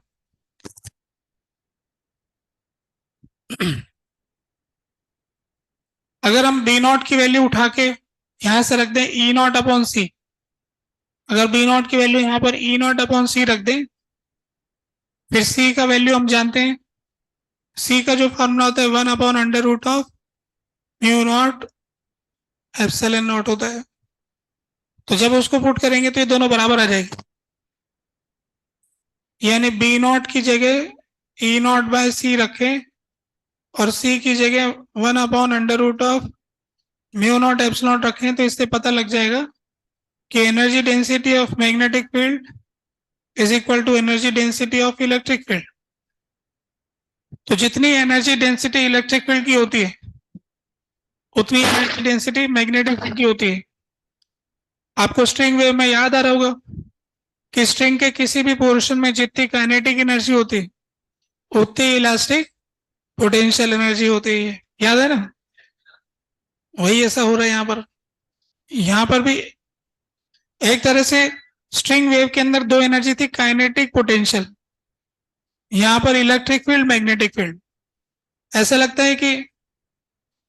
अगर हम बी नॉट की वैल्यू उठा के यहां से रख दें ई नॉट अपॉन सी, अगर बी नॉट की वैल्यू यहां पर ई नॉट अपॉन सी रख दें, फिर सी का वैल्यू हम जानते हैं, सी का जो फॉर्मूला होता है 1/√ऑफ म्यू नॉट एप्सिलॉन नॉट होता है। तो जब उसको पुट करेंगे तो ये दोनों बराबर आ जाएगी, यानी बी नॉट की जगह ई नॉट बाय सी रखें और सी की जगह 1/√ऑफ म्यू नॉट एप्सिलॉन नॉट रखें, तो इससे पता लग जाएगा कि energy density of magnetic field is equal to energy density of electric field. तो जितनी एनर्जी डेंसिटी इलेक्ट्रिक फील्ड की होती है उतनी एनर्जी डेंसिटी मैग्नेटिक फील्ड की होती है। आपको स्ट्रिंग वेव में याद आ रहा होगा कि स्ट्रिंग के किसी भी पोर्शन में जितनी काइनेटिक एनर्जी होती है उतनी इलास्टिक पोटेंशियल एनर्जी होती है, याद है ना? वही ऐसा हो रहा है यहाँ पर भी एक तरह से स्ट्रिंग वेव के अंदर दो एनर्जी थी, काइनेटिक पोटेंशियल। यहां पर इलेक्ट्रिक फील्ड मैग्नेटिक फील्ड। ऐसा लगता है कि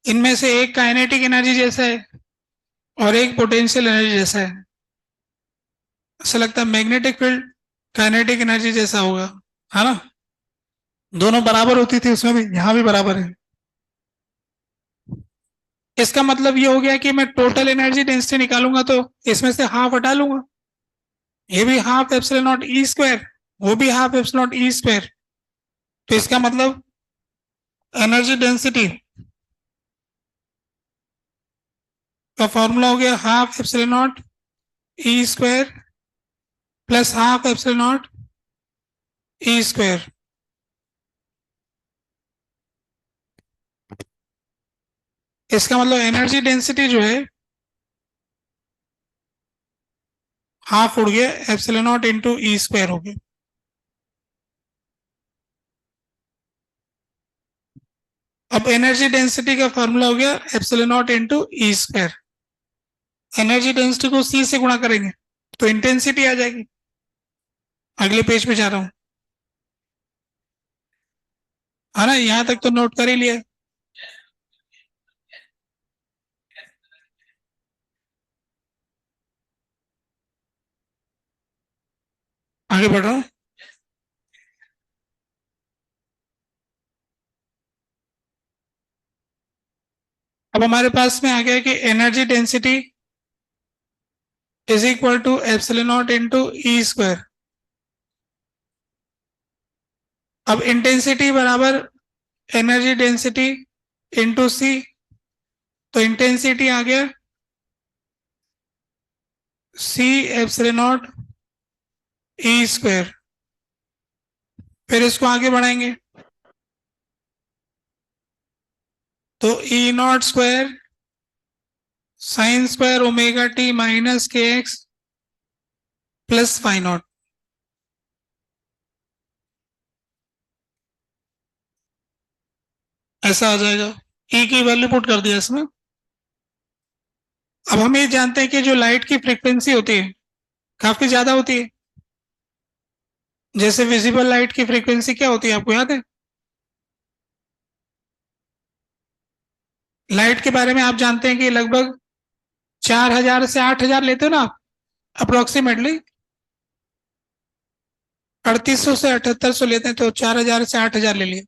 इनमें से एक काइनेटिक एनर्जी जैसा है और एक पोटेंशियल एनर्जी जैसा है। ऐसा लगता है मैग्नेटिक फील्ड काइनेटिक एनर्जी जैसा होगा, है ना? दोनों बराबर होती थी उसमें भी, यहां भी बराबर है। इसका मतलब ये हो गया कि मैं टोटल एनर्जी डेंसिटी निकालूंगा तो इसमें से हाफ हटा लूंगा, ये भी half epsilon naught E square, वो भी half epsilon naught E square. तो इसका मतलब एनर्जी डेंसिटी का फॉर्मूला हो गया half epsilon naught E square plus half epsilon naught E square. इसका मतलब एनर्जी डेंसिटी जो है हाफ उड़ गया, epsilon not into E square हो गया। अब एनर्जी डेंसिटी का फॉर्मूला हो गया epsilon not into E square. Energy density को सी से गुणा करेंगे तो इंटेंसिटी आ जाएगी। अगले पेज पे जा रहा हूं, है ना, यहां तक तो नोट कर ही लिया। आगे बढ़ रहा हूं। अब हमारे पास में आ गया कि energy density is equal to epsilon not into E square. अब इंटेंसिटी बराबर एनर्जी डेंसिटी इंटू सी, तो इंटेंसिटी आ गया C epsilon naught E square. फिर इसको आगे बढ़ाएंगे तो E not square sine square omega T minus K X plus phi naught. ऐसा आ जाएगा। ई की वैल्यू पुट कर दिया इसमें। अब हम ये जानते हैं कि जो लाइट की फ्रीक्वेंसी होती है काफी ज्यादा होती है। जैसे विजिबल लाइट की फ्रीक्वेंसी क्या होती है आपको याद है? लाइट के बारे में आप जानते हैं कि लगभग 4000 से 8000 लेते हो ना आप, अप्रोक्सीमेटली 3800 से 7800 लेते हैं, तो 4000 से 8000 ले लिए।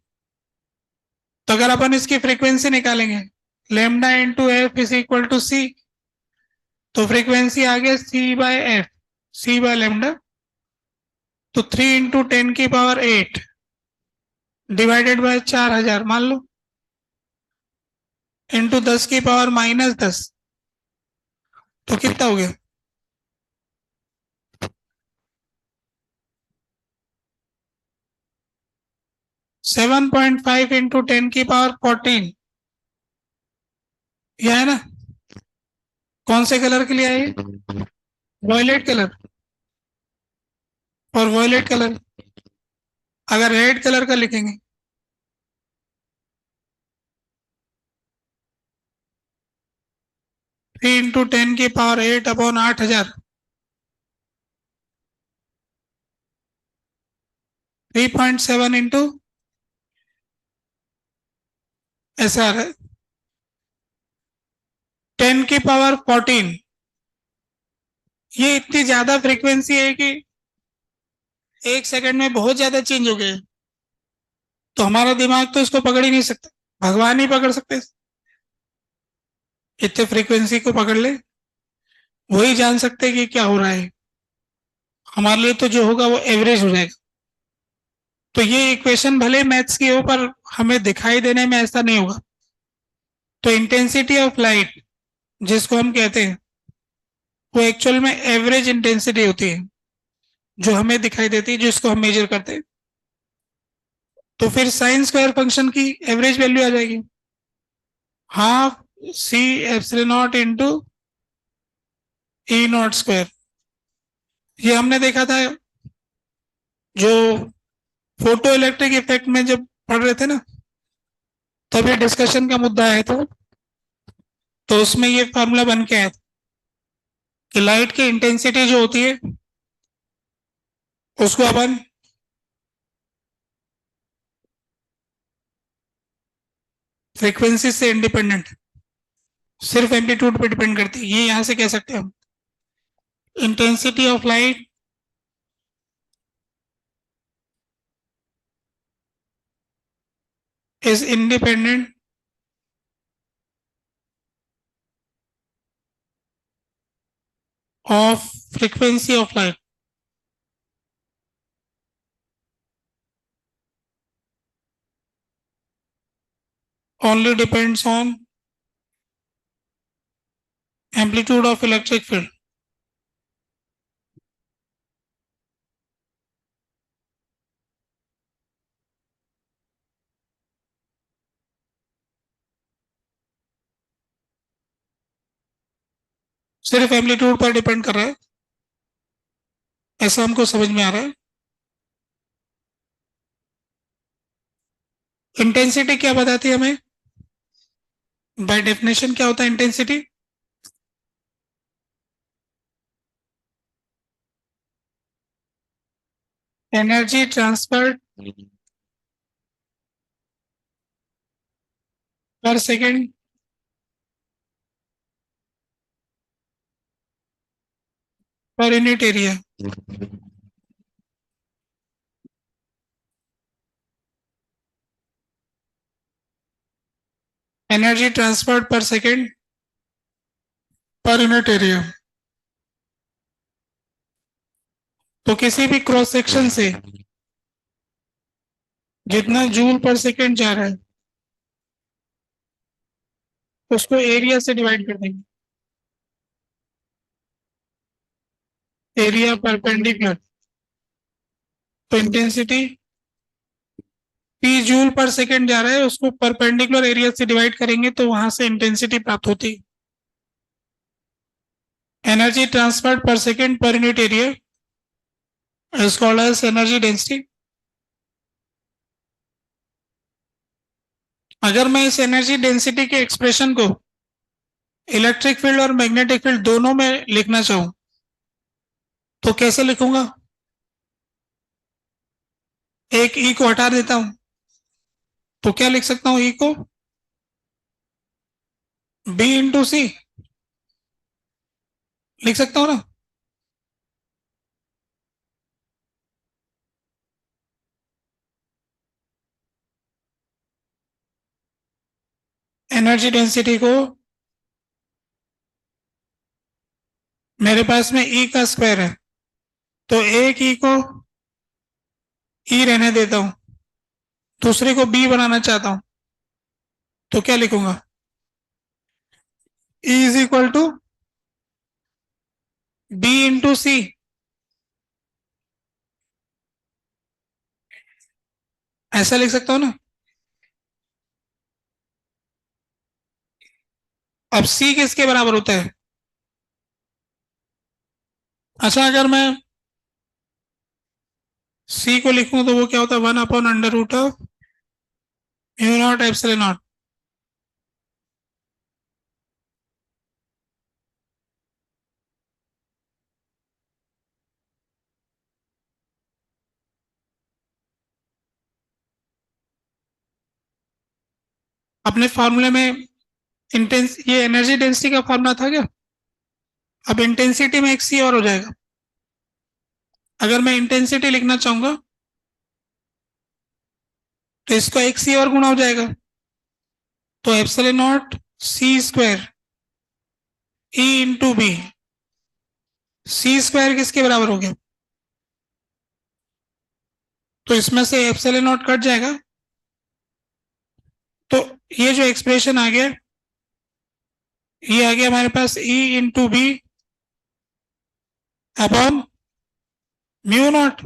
तो अगर अपन इसकी फ्रीक्वेंसी निकालेंगे lambda into F is equal to C, तो फ्रीक्वेंसी आ गया C by F, C by lambda. तो 3 इंटू 10⁸ डिवाइडेड बाय 4000 मान लो, इंटू 10⁻−10, तो कितना हो गया? 7.5 इंटू 10⁻14। यह है ना? कौन से कलर के लिए है? Violet colour. और वॉयलेट कलर अगर रेड कलर का लिखेंगे 3 इंटू 10⁸ अपॉन 8000, 3.7 इंटू ऐसा आ रहा है 10⁻14। ये इतनी ज्यादा फ्रीक्वेंसी है कि एक सेकंड में बहुत ज्यादा चेंज हो गए। तो हमारा दिमाग तो इसको पकड़ ही नहीं सकता, भगवान ही पकड़ सकते। इतने फ्रीक्वेंसी को पकड़ ले वही जान सकते कि क्या हो रहा है। हमारे लिए तो जो होगा वो एवरेज हो जाएगा। तो ये इक्वेशन भले मैथ्स की हो पर हमें दिखाई देने में ऐसा नहीं होगा। तो इंटेंसिटी ऑफ लाइट जिसको हम कहते हैं वो एक्चुअल में एवरेज इंटेंसिटी होती है जो हमें दिखाई देती है, जिसको हम मेजर करते हैं। तो फिर साइन स्क्वायर फंक्शन की एवरेज वैल्यू आ जाएगी half c epsilon not into E not square. ये हमने देखा था जो फोटो इलेक्ट्रिक इफेक्ट में जब पढ़ रहे थे ना, तभी डिस्कशन का मुद्दा आया था। तो उसमें ये फार्मूला बन के आया था कि लाइट की इंटेंसिटी जो होती है उसको अपन फ्रीक्वेंसी से इंडिपेंडेंट सिर्फ एम्पलीट्यूड पे डिपेंड करती है। ये यहां से कह सकते हैं हम intensity of light is independent of frequency of light. only depends on amplitude of electric field. सिर्फ एम्पलीट्यूड पर डिपेंड कर रहा है, ऐसा हमको समझ में आ रहा है। इंटेंसिटी क्या बताती है हमें? बाय डेफिनेशन क्या होता है इंटेंसिटी? एनर्जी ट्रांसफर पर second per unit area. Energy transferred per second per unit area. तो किसी भी क्रॉस सेक्शन से जितना जूल पर सेकेंड जा रहा है उसको एरिया से डिवाइड कर देंगे, एरिया परपेंडिकुलर। तो इंटेंसिटी पी जूल पर सेकेंड जा रहा है, उसको परपेंडिकुलर एरिया से डिवाइड करेंगे तो वहां से इंटेंसिटी प्राप्त होती है। Energy transferred per second per unit area is called as energy density. अगर मैं इस एनर्जी डेंसिटी के एक्सप्रेशन को इलेक्ट्रिक फील्ड और मैग्नेटिक फील्ड दोनों में लिखना चाहूं तो कैसे लिखूंगा? एक ई को हटा देता हूं तो क्या लिख सकता हूं? ई को बी इंटू सी लिख सकता हूं ना? एनर्जी डेंसिटी को मेरे पास में ई का स्क्वायर है तो एक ई को ई रहने देता हूं, दूसरे को बी बनाना चाहता हूं तो क्या लिखूंगा? E is equal to B into C. ऐसा लिख सकता हूं ना? अब सी किसके बराबर होता है? अच्छा, अगर मैं सी को लिखूं तो वो क्या होता है? 1/√ऑफ म्यू नॉट एप्सिलॉन नॉट। अपने फॉर्मूले में ये एनर्जी डेंसिटी का फॉर्मूला था क्या? अब इंटेंसिटी में एक सी और हो जाएगा। अगर मैं इंटेंसिटी लिखना चाहूंगा तो इसको एक सी और गुणा हो जाएगा, तो epsilon not c square E into B. C square किसके बराबर हो गया? तो इसमें से एप्सिलॉन नॉट कट जाएगा, तो ये जो एक्सप्रेशन आ गया ये आ गया हमारे पास E into B upon mu naught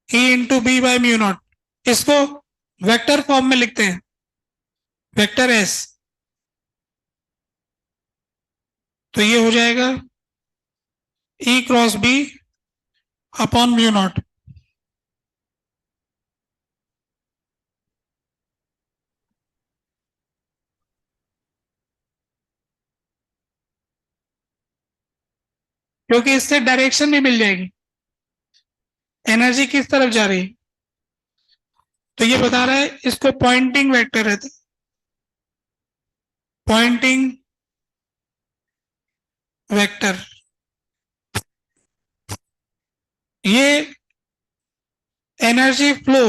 E into B by mu naught. इसको वेक्टर फॉर्म में लिखते हैं, वेक्टर एस। तो ये हो जाएगा E cross B upon mu naught. क्योंकि इससे डायरेक्शन भी मिल जाएगी, एनर्जी किस तरफ जा रही है। तो ये बता रहा है इसको पॉइंटिंग वेक्टर रहते, पॉइंटिंग वेक्टर। ये एनर्जी फ्लो,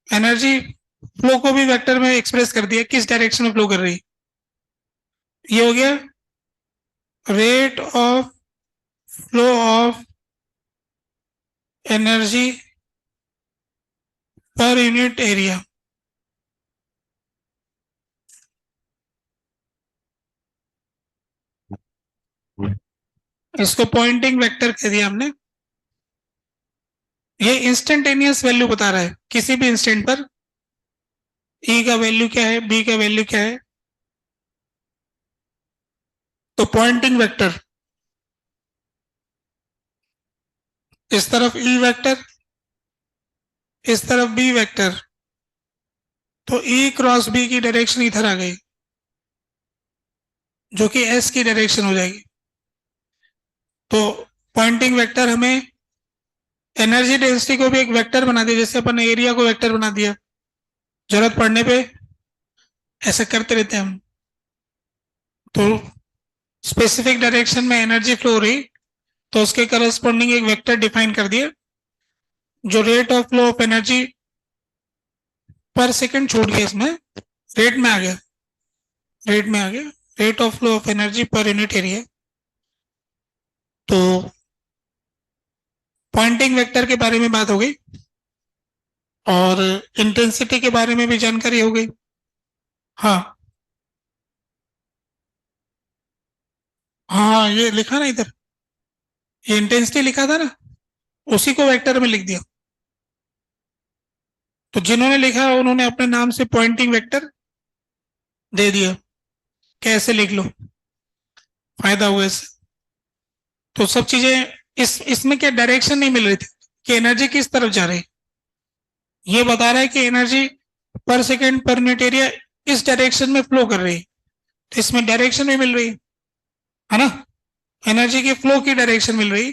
एनर्जी फ्लो को भी वेक्टर में एक्सप्रेस कर दिया, किस डायरेक्शन में फ्लो कर रही है। ये हो गया rate of flow of energy पर यूनिट एरिया। इसको पॉइंटिंग वेक्टर कह दिया हमने। ये इंस्टेंटेनियस वैल्यू बता रहा है किसी भी इंस्टेंट पर ई का वैल्यू क्या है, बी का वैल्यू क्या है। तो पॉइंटिंग वेक्टर, इस तरफ ई वेक्टर, इस तरफ बी वेक्टर, तो ई क्रॉस बी की डायरेक्शन इधर आ गई, जो कि एस की डायरेक्शन हो जाएगी। तो पॉइंटिंग वेक्टर हमें एनर्जी डेंसिटी को भी एक वेक्टर बना दिया, जैसे अपन एरिया को वेक्टर बना दिया। जरूरत पड़ने पे ऐसा करते रहते हैं हम। तो स्पेसिफिक डायरेक्शन में एनर्जी फ्लो हो रही, तो उसके करस्पॉन्डिंग एक वेक्टर डिफाइन कर दिया, जो rate of flow of energy पर सेकंड छूट गया, इसमें रेट में आ गया, रेट में आ गया, rate of flow of energy पर यूनिट एरिया। तो पॉइंटिंग वेक्टर के बारे में बात हो गई और इंटेंसिटी के बारे में भी जानकारी हो गई। हाँ हाँ, ये लिखा ना इधर, ये इंटेंसिटी लिखा था ना, उसी को वेक्टर में लिख दिया। तो जिन्होंने लिखा उन्होंने अपने नाम से पॉइंटिंग वेक्टर दे दिया, कैसे लिख लो, फायदा हुआ इससे। तो सब चीजें इसमें क्या डायरेक्शन नहीं मिल रही थी कि एनर्जी किस तरफ जा रही है, ये बता रहा है कि एनर्जी पर सेकेंड पर यूनिट एरिया इस डायरेक्शन में फ्लो कर रही है, तो इसमें डायरेक्शन भी मिल रही है ना, एनर्जी की फ्लो की डायरेक्शन मिल रही,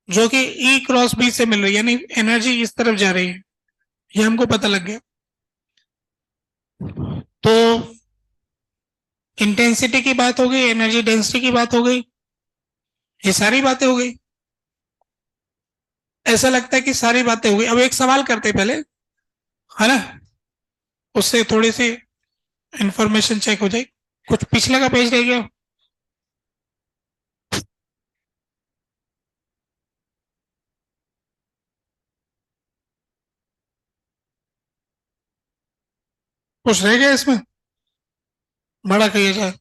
जो कि ई क्रॉस बी से मिल रही है, यानी एनर्जी इस तरफ जा रही है, ये हमको पता लग गया। तो इंटेंसिटी की बात हो गई, एनर्जी डेंसिटी की बात हो गई, ये सारी बातें हो गई। ऐसा लगता है कि सारी बातें हो गई। अब एक सवाल करते पहले, है ना, उससे थोड़ी सी इंफॉर्मेशन चेक हो जाए। कुछ पिछले का पेज रह गया, कुछ रह गया इसमें, बड़ा कहिए जाए।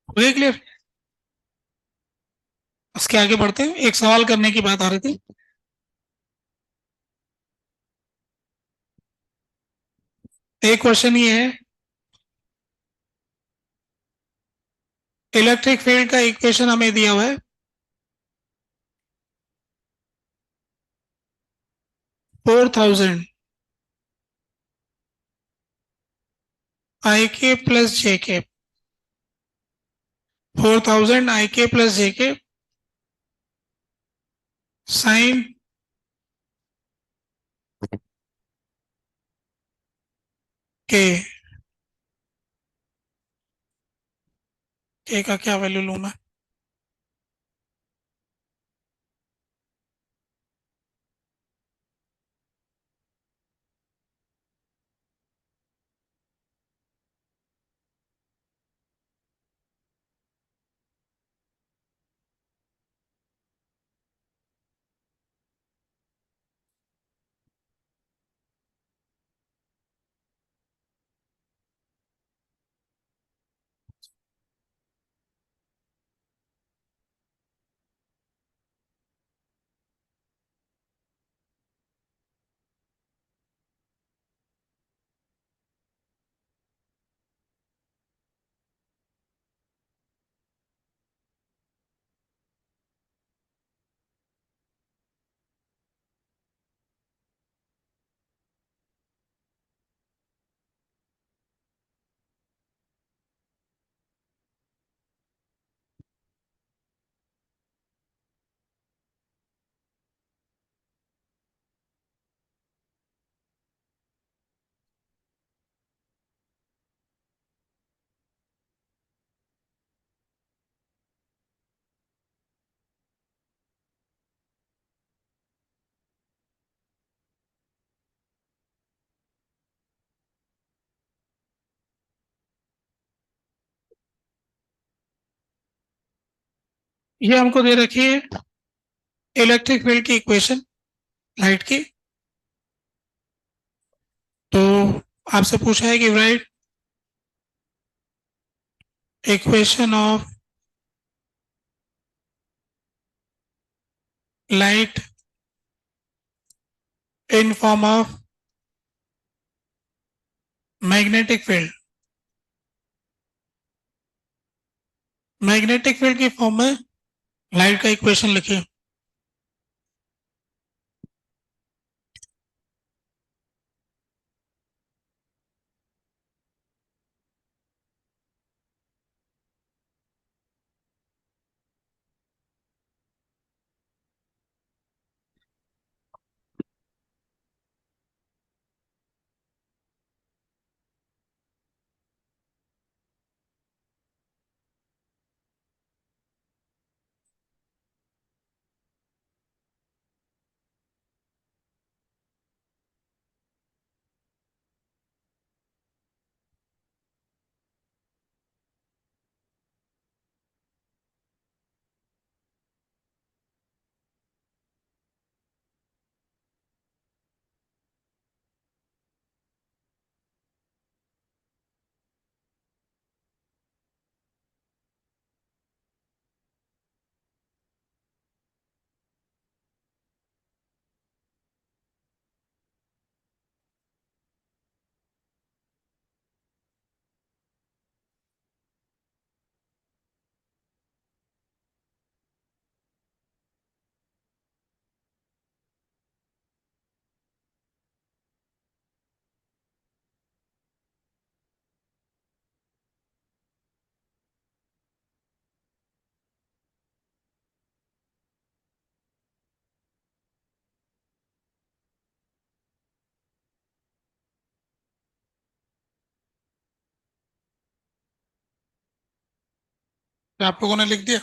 हो गया क्लियर? इसके आगे बढ़ते हैं, एक सवाल करने की बात आ रही थी। एक क्वेश्चन ये है, इलेक्ट्रिक फील्ड का इक्वेशन हमें दिया हुआ है 4000 आई के प्लस जे के, 4000 आई के प्लस जे के साइन के, के का क्या वैल्यू लूं मैं? ये हमको दे रखी है इलेक्ट्रिक फील्ड की इक्वेशन लाइट की। तो आपसे पूछा है कि right equation of light in form of magnetic field. Magnetic field की फॉर्म में लाइट का इक्वेशन लिखिए। तो आप लोगों ने लिख दिया।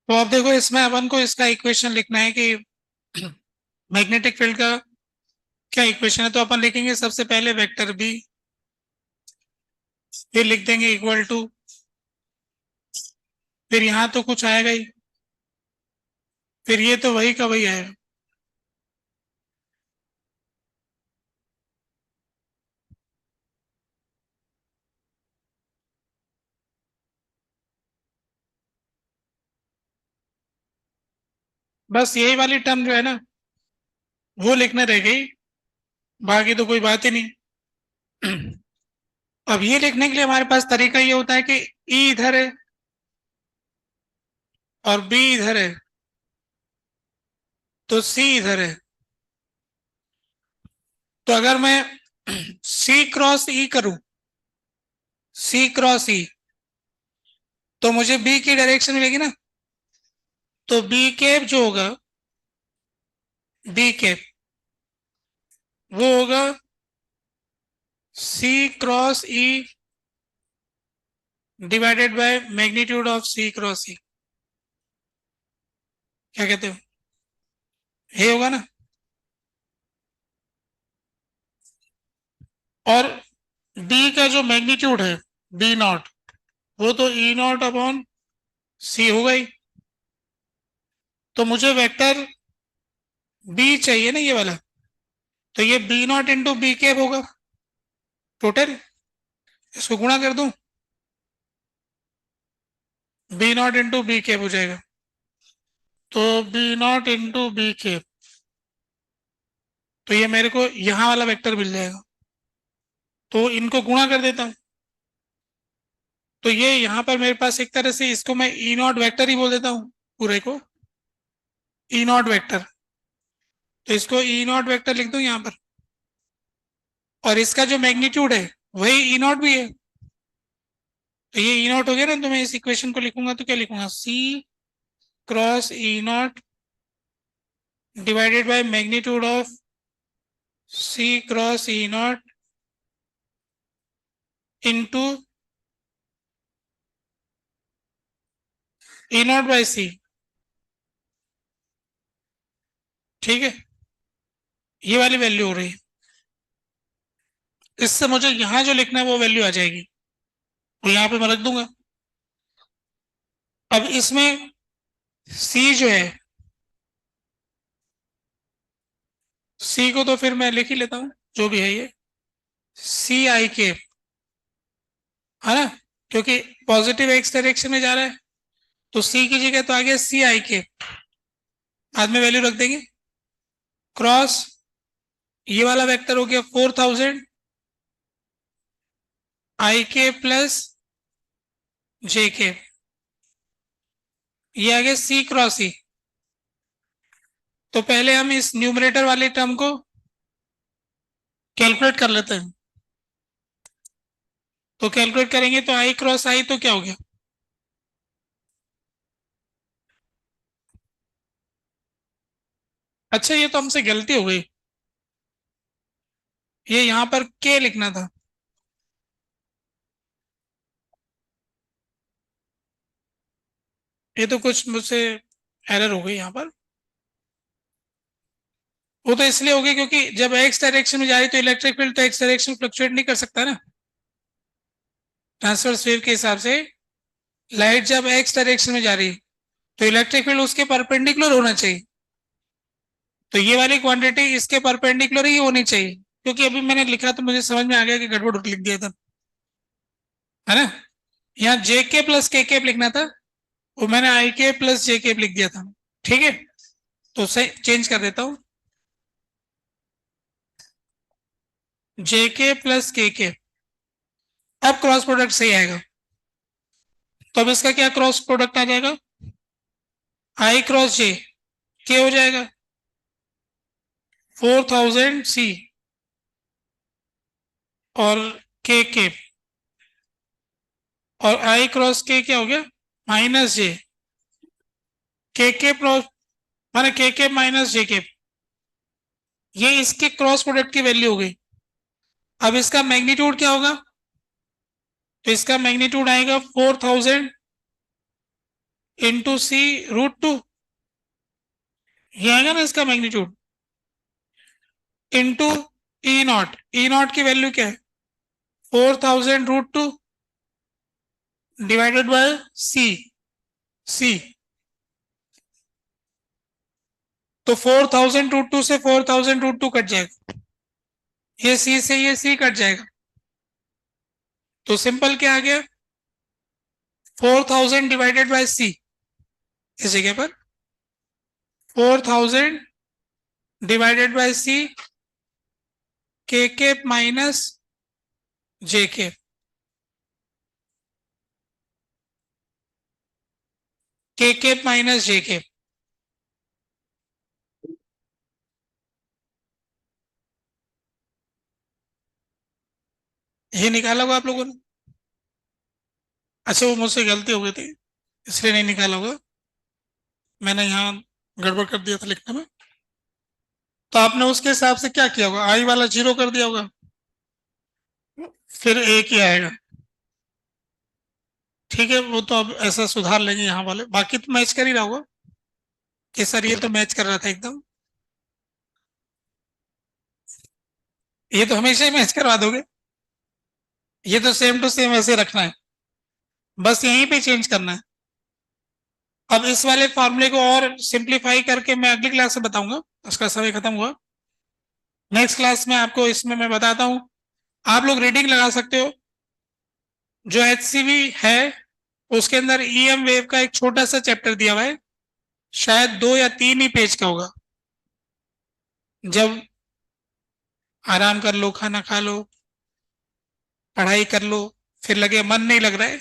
तो अब देखो इसमें अपन को इसका इक्वेशन लिखना है कि मैग्नेटिक फील्ड का क्या इक्वेशन है। तो अपन लिखेंगे सबसे पहले वेक्टर बी, फिर लिख देंगे इक्वल टू, फिर यहां तो कुछ आएगा ही, फिर ये तो वही का वही आएगा। बस यही वाली टर्म जो है ना वो लिखने रह गई, बाकी तो कोई बात ही नहीं। अब ये लिखने के लिए हमारे पास तरीका ये होता है कि ई इधर है और बी इधर है, तो सी इधर है। तो अगर मैं सी क्रॉस ई करूं, सी क्रॉस ई, तो मुझे बी की डायरेक्शन मिलेगी ना। तो बी कैप जो होगा, बी कैप वो होगा C cross E divided by magnitude of C cross E. क्या कहते हो, ये होगा ना। और बी का जो मैग्नीट्यूड है बी नॉट, वो तो ई नॉट अपॉन सी होगा ही। तो मुझे वेक्टर बी चाहिए ना ये वाला, तो ये B not into B cap होगा टोटल। इसको गुणा कर दूं, B not into B cap हो जाएगा। तो B not into B cap, तो ये मेरे को यहां वाला वेक्टर मिल जाएगा। तो इनको गुणा कर देता हूं, तो ये यहां पर मेरे पास एक तरह से इसको मैं ई नॉट वैक्टर ही बोल देता हूं, पूरे को ई नॉट वैक्टर। तो इसको ई नॉट वैक्टर लिख दूं यहां पर, और इसका जो मैग्नीट्यूड है वही ई नॉट भी है। तो ये ई नॉट हो गया ना, तो मैं इस इक्वेशन को लिखूंगा तो क्या लिखूंगा, C cross E naught divided by magnitude of C cross E naught into E naught by C, ठीक है, ये वाली वैल्यू हो रही है। इससे मुझे यहां जो लिखना है वो वैल्यू आ जाएगी, तो यहां पे मैं रख दूंगा। अब इसमें सी जो है, सी को तो फिर मैं लिख ही लेता हूं, जो भी है ये सी आई के, है ना, क्योंकि पॉजिटिव एक्स डायरेक्शन में जा रहा है, तो सी की जगह तो आ गया सी आई के, बाद में वैल्यू रख देंगे। क्रॉस ये वाला वेक्टर हो गया 4000 आई के प्लस जे के, ये आ गया सी क्रॉस ई। तो पहले हम इस न्यूमरेटर वाले टर्म को कैलकुलेट कर लेते हैं। तो कैलकुलेट करेंगे तो आई क्रॉस आई तो क्या हो गया, अच्छा ये तो हमसे गलती हो गई, ये यहां पर के लिखना था, ये तो कुछ मुझसे एरर हो गई यहाँ पर। वो तो इसलिए हो गई क्योंकि जब एक्स डायरेक्शन में जा रही तो इलेक्ट्रिक फील्ड तो एक्स डायरेक्शन फ्लक्चुएट नहीं कर सकता ना, ट्रांसवर्स वेव के हिसाब से लाइट जब एक्स डायरेक्शन में जा रही तो इलेक्ट्रिक फील्ड उसके परपेंडिकुलर होना चाहिए, तो ये वाली क्वांटिटी इसके परपेंडिकुलर ही होनी चाहिए, क्योंकि अभी मैंने लिखा तो मुझे समझ में आ गया कि गड़बड़ लिख दिया था, है ना। यहाँ जे के प्लस के केप लिखना था, वो मैंने आई के प्लस जे केप लिख दिया था, ठीक है। तो सही चेंज कर देता हूं, जे के प्लस के, अब क्रॉस प्रोडक्ट सही आएगा। तो अब इसका क्या क्रॉस प्रोडक्ट आ जाएगा, आई क्रॉस जे के हो जाएगा 4000 सी और के, और आई क्रॉस के क्या हो गया माइनस जे, के माने के माइनस जे के, ये इसके क्रॉस प्रोडक्ट की वैल्यू हो गई। अब इसका मैग्नीट्यूड क्या होगा, तो इसका मैग्नीट्यूड आएगा 4000 इंटू सी √2, ये आएगा ना इसका मैग्नीट्यूड, इंटू ई नॉट की वैल्यू क्या है 4000 √2 डिवाइडेड बाय सी, सी तो 4000 √2 से 4000 √2 कट जाएगा, ये सी से ये सी कट जाएगा, तो सिंपल क्या आ गया 4000 डिवाइडेड बाय सी, इस जगह पर 4000 डिवाइडेड बाय सी के माइनस जे के माइनस जे के, ये निकाला होगा आप लोगों ने, अच्छा वो मुझसे गलती हो गई थी इसलिए नहीं निकाला होगा, मैंने यहाँ गड़बड़ कर दिया था लिखने में। तो आपने उसके हिसाब से क्या किया होगा, आई वाला 0 कर दिया होगा, फिर एक ही आएगा, ठीक है। वो तो अब ऐसा सुधार लेंगे यहाँ वाले, बाकी तो मैच कर ही रहा होगा कि सर ये तो मैच कर रहा था एकदम, ये तो हमेशा ही मैच करवा दोगे, ये तो सेम टू सेम ऐसे रखना है, बस यहीं पे चेंज करना है। अब इस वाले फॉर्मूले को और सिंप्लीफाई करके मैं अगली क्लास में बताऊंगा, उसका समय खत्म हुआ, नेक्स्ट क्लास में आपको इसमें मैं बताता हूं। आप लोग रीडिंग लगा सकते हो, जो HCV है उसके अंदर EM वेव का एक छोटा सा चैप्टर दिया हुआ है, शायद 2 या 3 ही पेज का होगा, जब आराम कर लो, खाना खा लो, पढ़ाई कर लो, फिर लगे मन नहीं लग रहा है,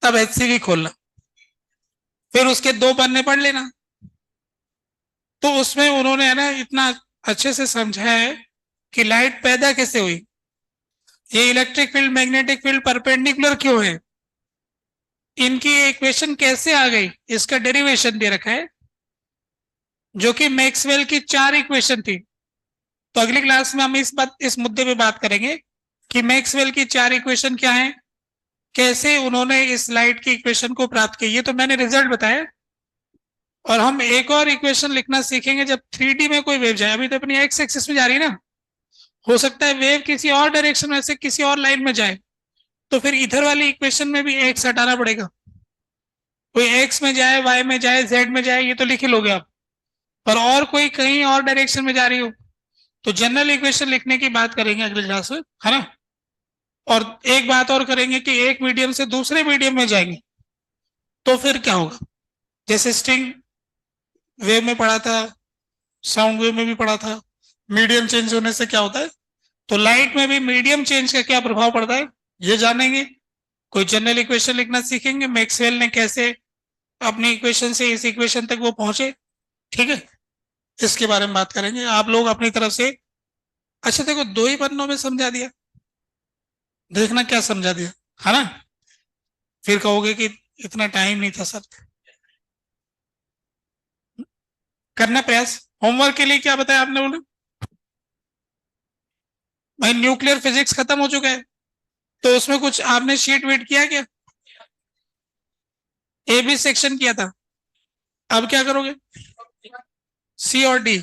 तब HCV खोलना, फिर उसके 2 पन्ने पढ़ लेना। तो उसमें उन्होंने है ना इतना अच्छे से समझाया है कि लाइट पैदा कैसे हुई, ये electric field magnetic field perpendicular क्यों है, इनकी इक्वेशन कैसे आ गई, इसका डेरिवेशन दे रखा है, जो कि मैक्सवेल की 4 इक्वेशन थी। तो अगली क्लास में हम इस मुद्दे पे बात करेंगे कि मैक्सवेल की 4 इक्वेशन क्या है, कैसे उन्होंने इस लाइट की इक्वेशन को प्राप्त किया, ये तो मैंने रिजल्ट बताया। और हम एक और इक्वेशन लिखना सीखेंगे जब 3D में कोई वेव जाए। अभी तो अपनी एक्स एक्सिस में जा रही है ना, हो सकता है वेव किसी और डायरेक्शन में से किसी और लाइन में जाए, तो फिर इधर वाली इक्वेशन में भी एक्स हटाना पड़ेगा। कोई एक्स में जाए, वाई में जाए, जेड में जाए, ये तो लिख ही लोगे आप। पर और कोई कहीं और डायरेक्शन में जा रही हो तो जनरल इक्वेशन लिखने की बात करेंगे अगले क्लास में, है ना। और एक बात और करेंगे कि एक मीडियम से दूसरे मीडियम में जाएंगे तो फिर क्या होगा। जैसे स्ट्रिंग वेव में पढ़ा था, साउंड वेव में भी पढ़ा था, मीडियम चेंज होने से क्या होता है। तो लाइट में भी मीडियम चेंज का क्या प्रभाव पड़ता है ये जानेंगे। कोई जनरल इक्वेशन लिखना सीखेंगे, मैक्सवेल ने कैसे अपनी इक्वेशन से इस इक्वेशन तक वो पहुंचे, ठीक है, इसके बारे में बात करेंगे। आप लोग अपनी तरफ से, अच्छा देखो 2 ही पन्नों में समझा दिया, देखना क्या समझा दिया, है ना। फिर कहोगे कि इतना टाइम नहीं था सर। करना प्रयास। होमवर्क के लिए क्या बताया आपने, बोले भाई न्यूक्लियर फिजिक्स खत्म हो चुका है, तो उसमें कुछ आपने शीट वीट किया क्या। ए बी सेक्शन किया था, अब क्या करोगे, सी और डी।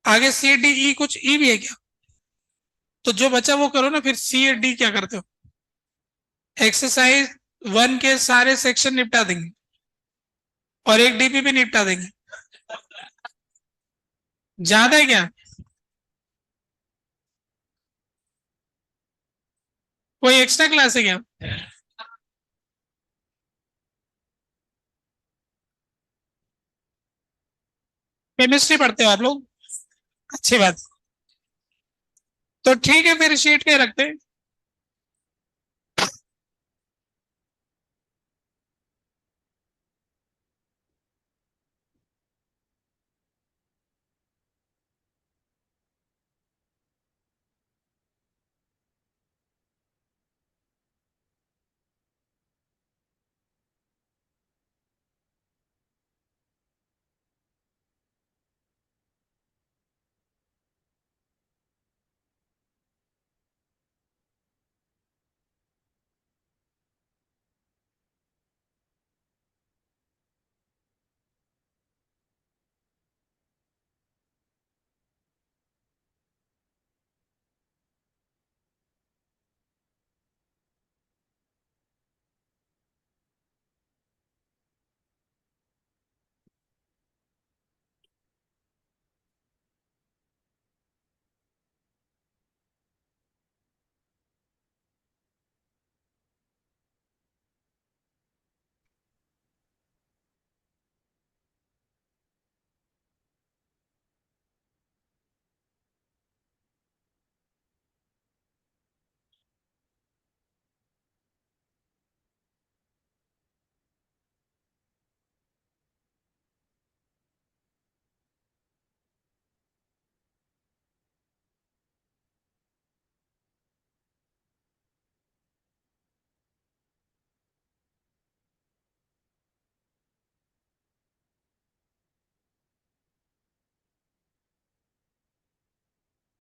आगे सी डी ई, कुछ ई भी है क्या। तो जो बचा वो करो ना, फिर सी और डी क्या करते हो। एक्सरसाइज 1 के सारे सेक्शन निपटा देंगे और एक डीपी भी निपटा देंगे। ज्यादा है क्या, कोई एक्स्ट्रा क्लास है क्या। केमिस्ट्री पढ़ते हो आप लोग, अच्छी बात। तो ठीक है फिर शीट के रखते हैं।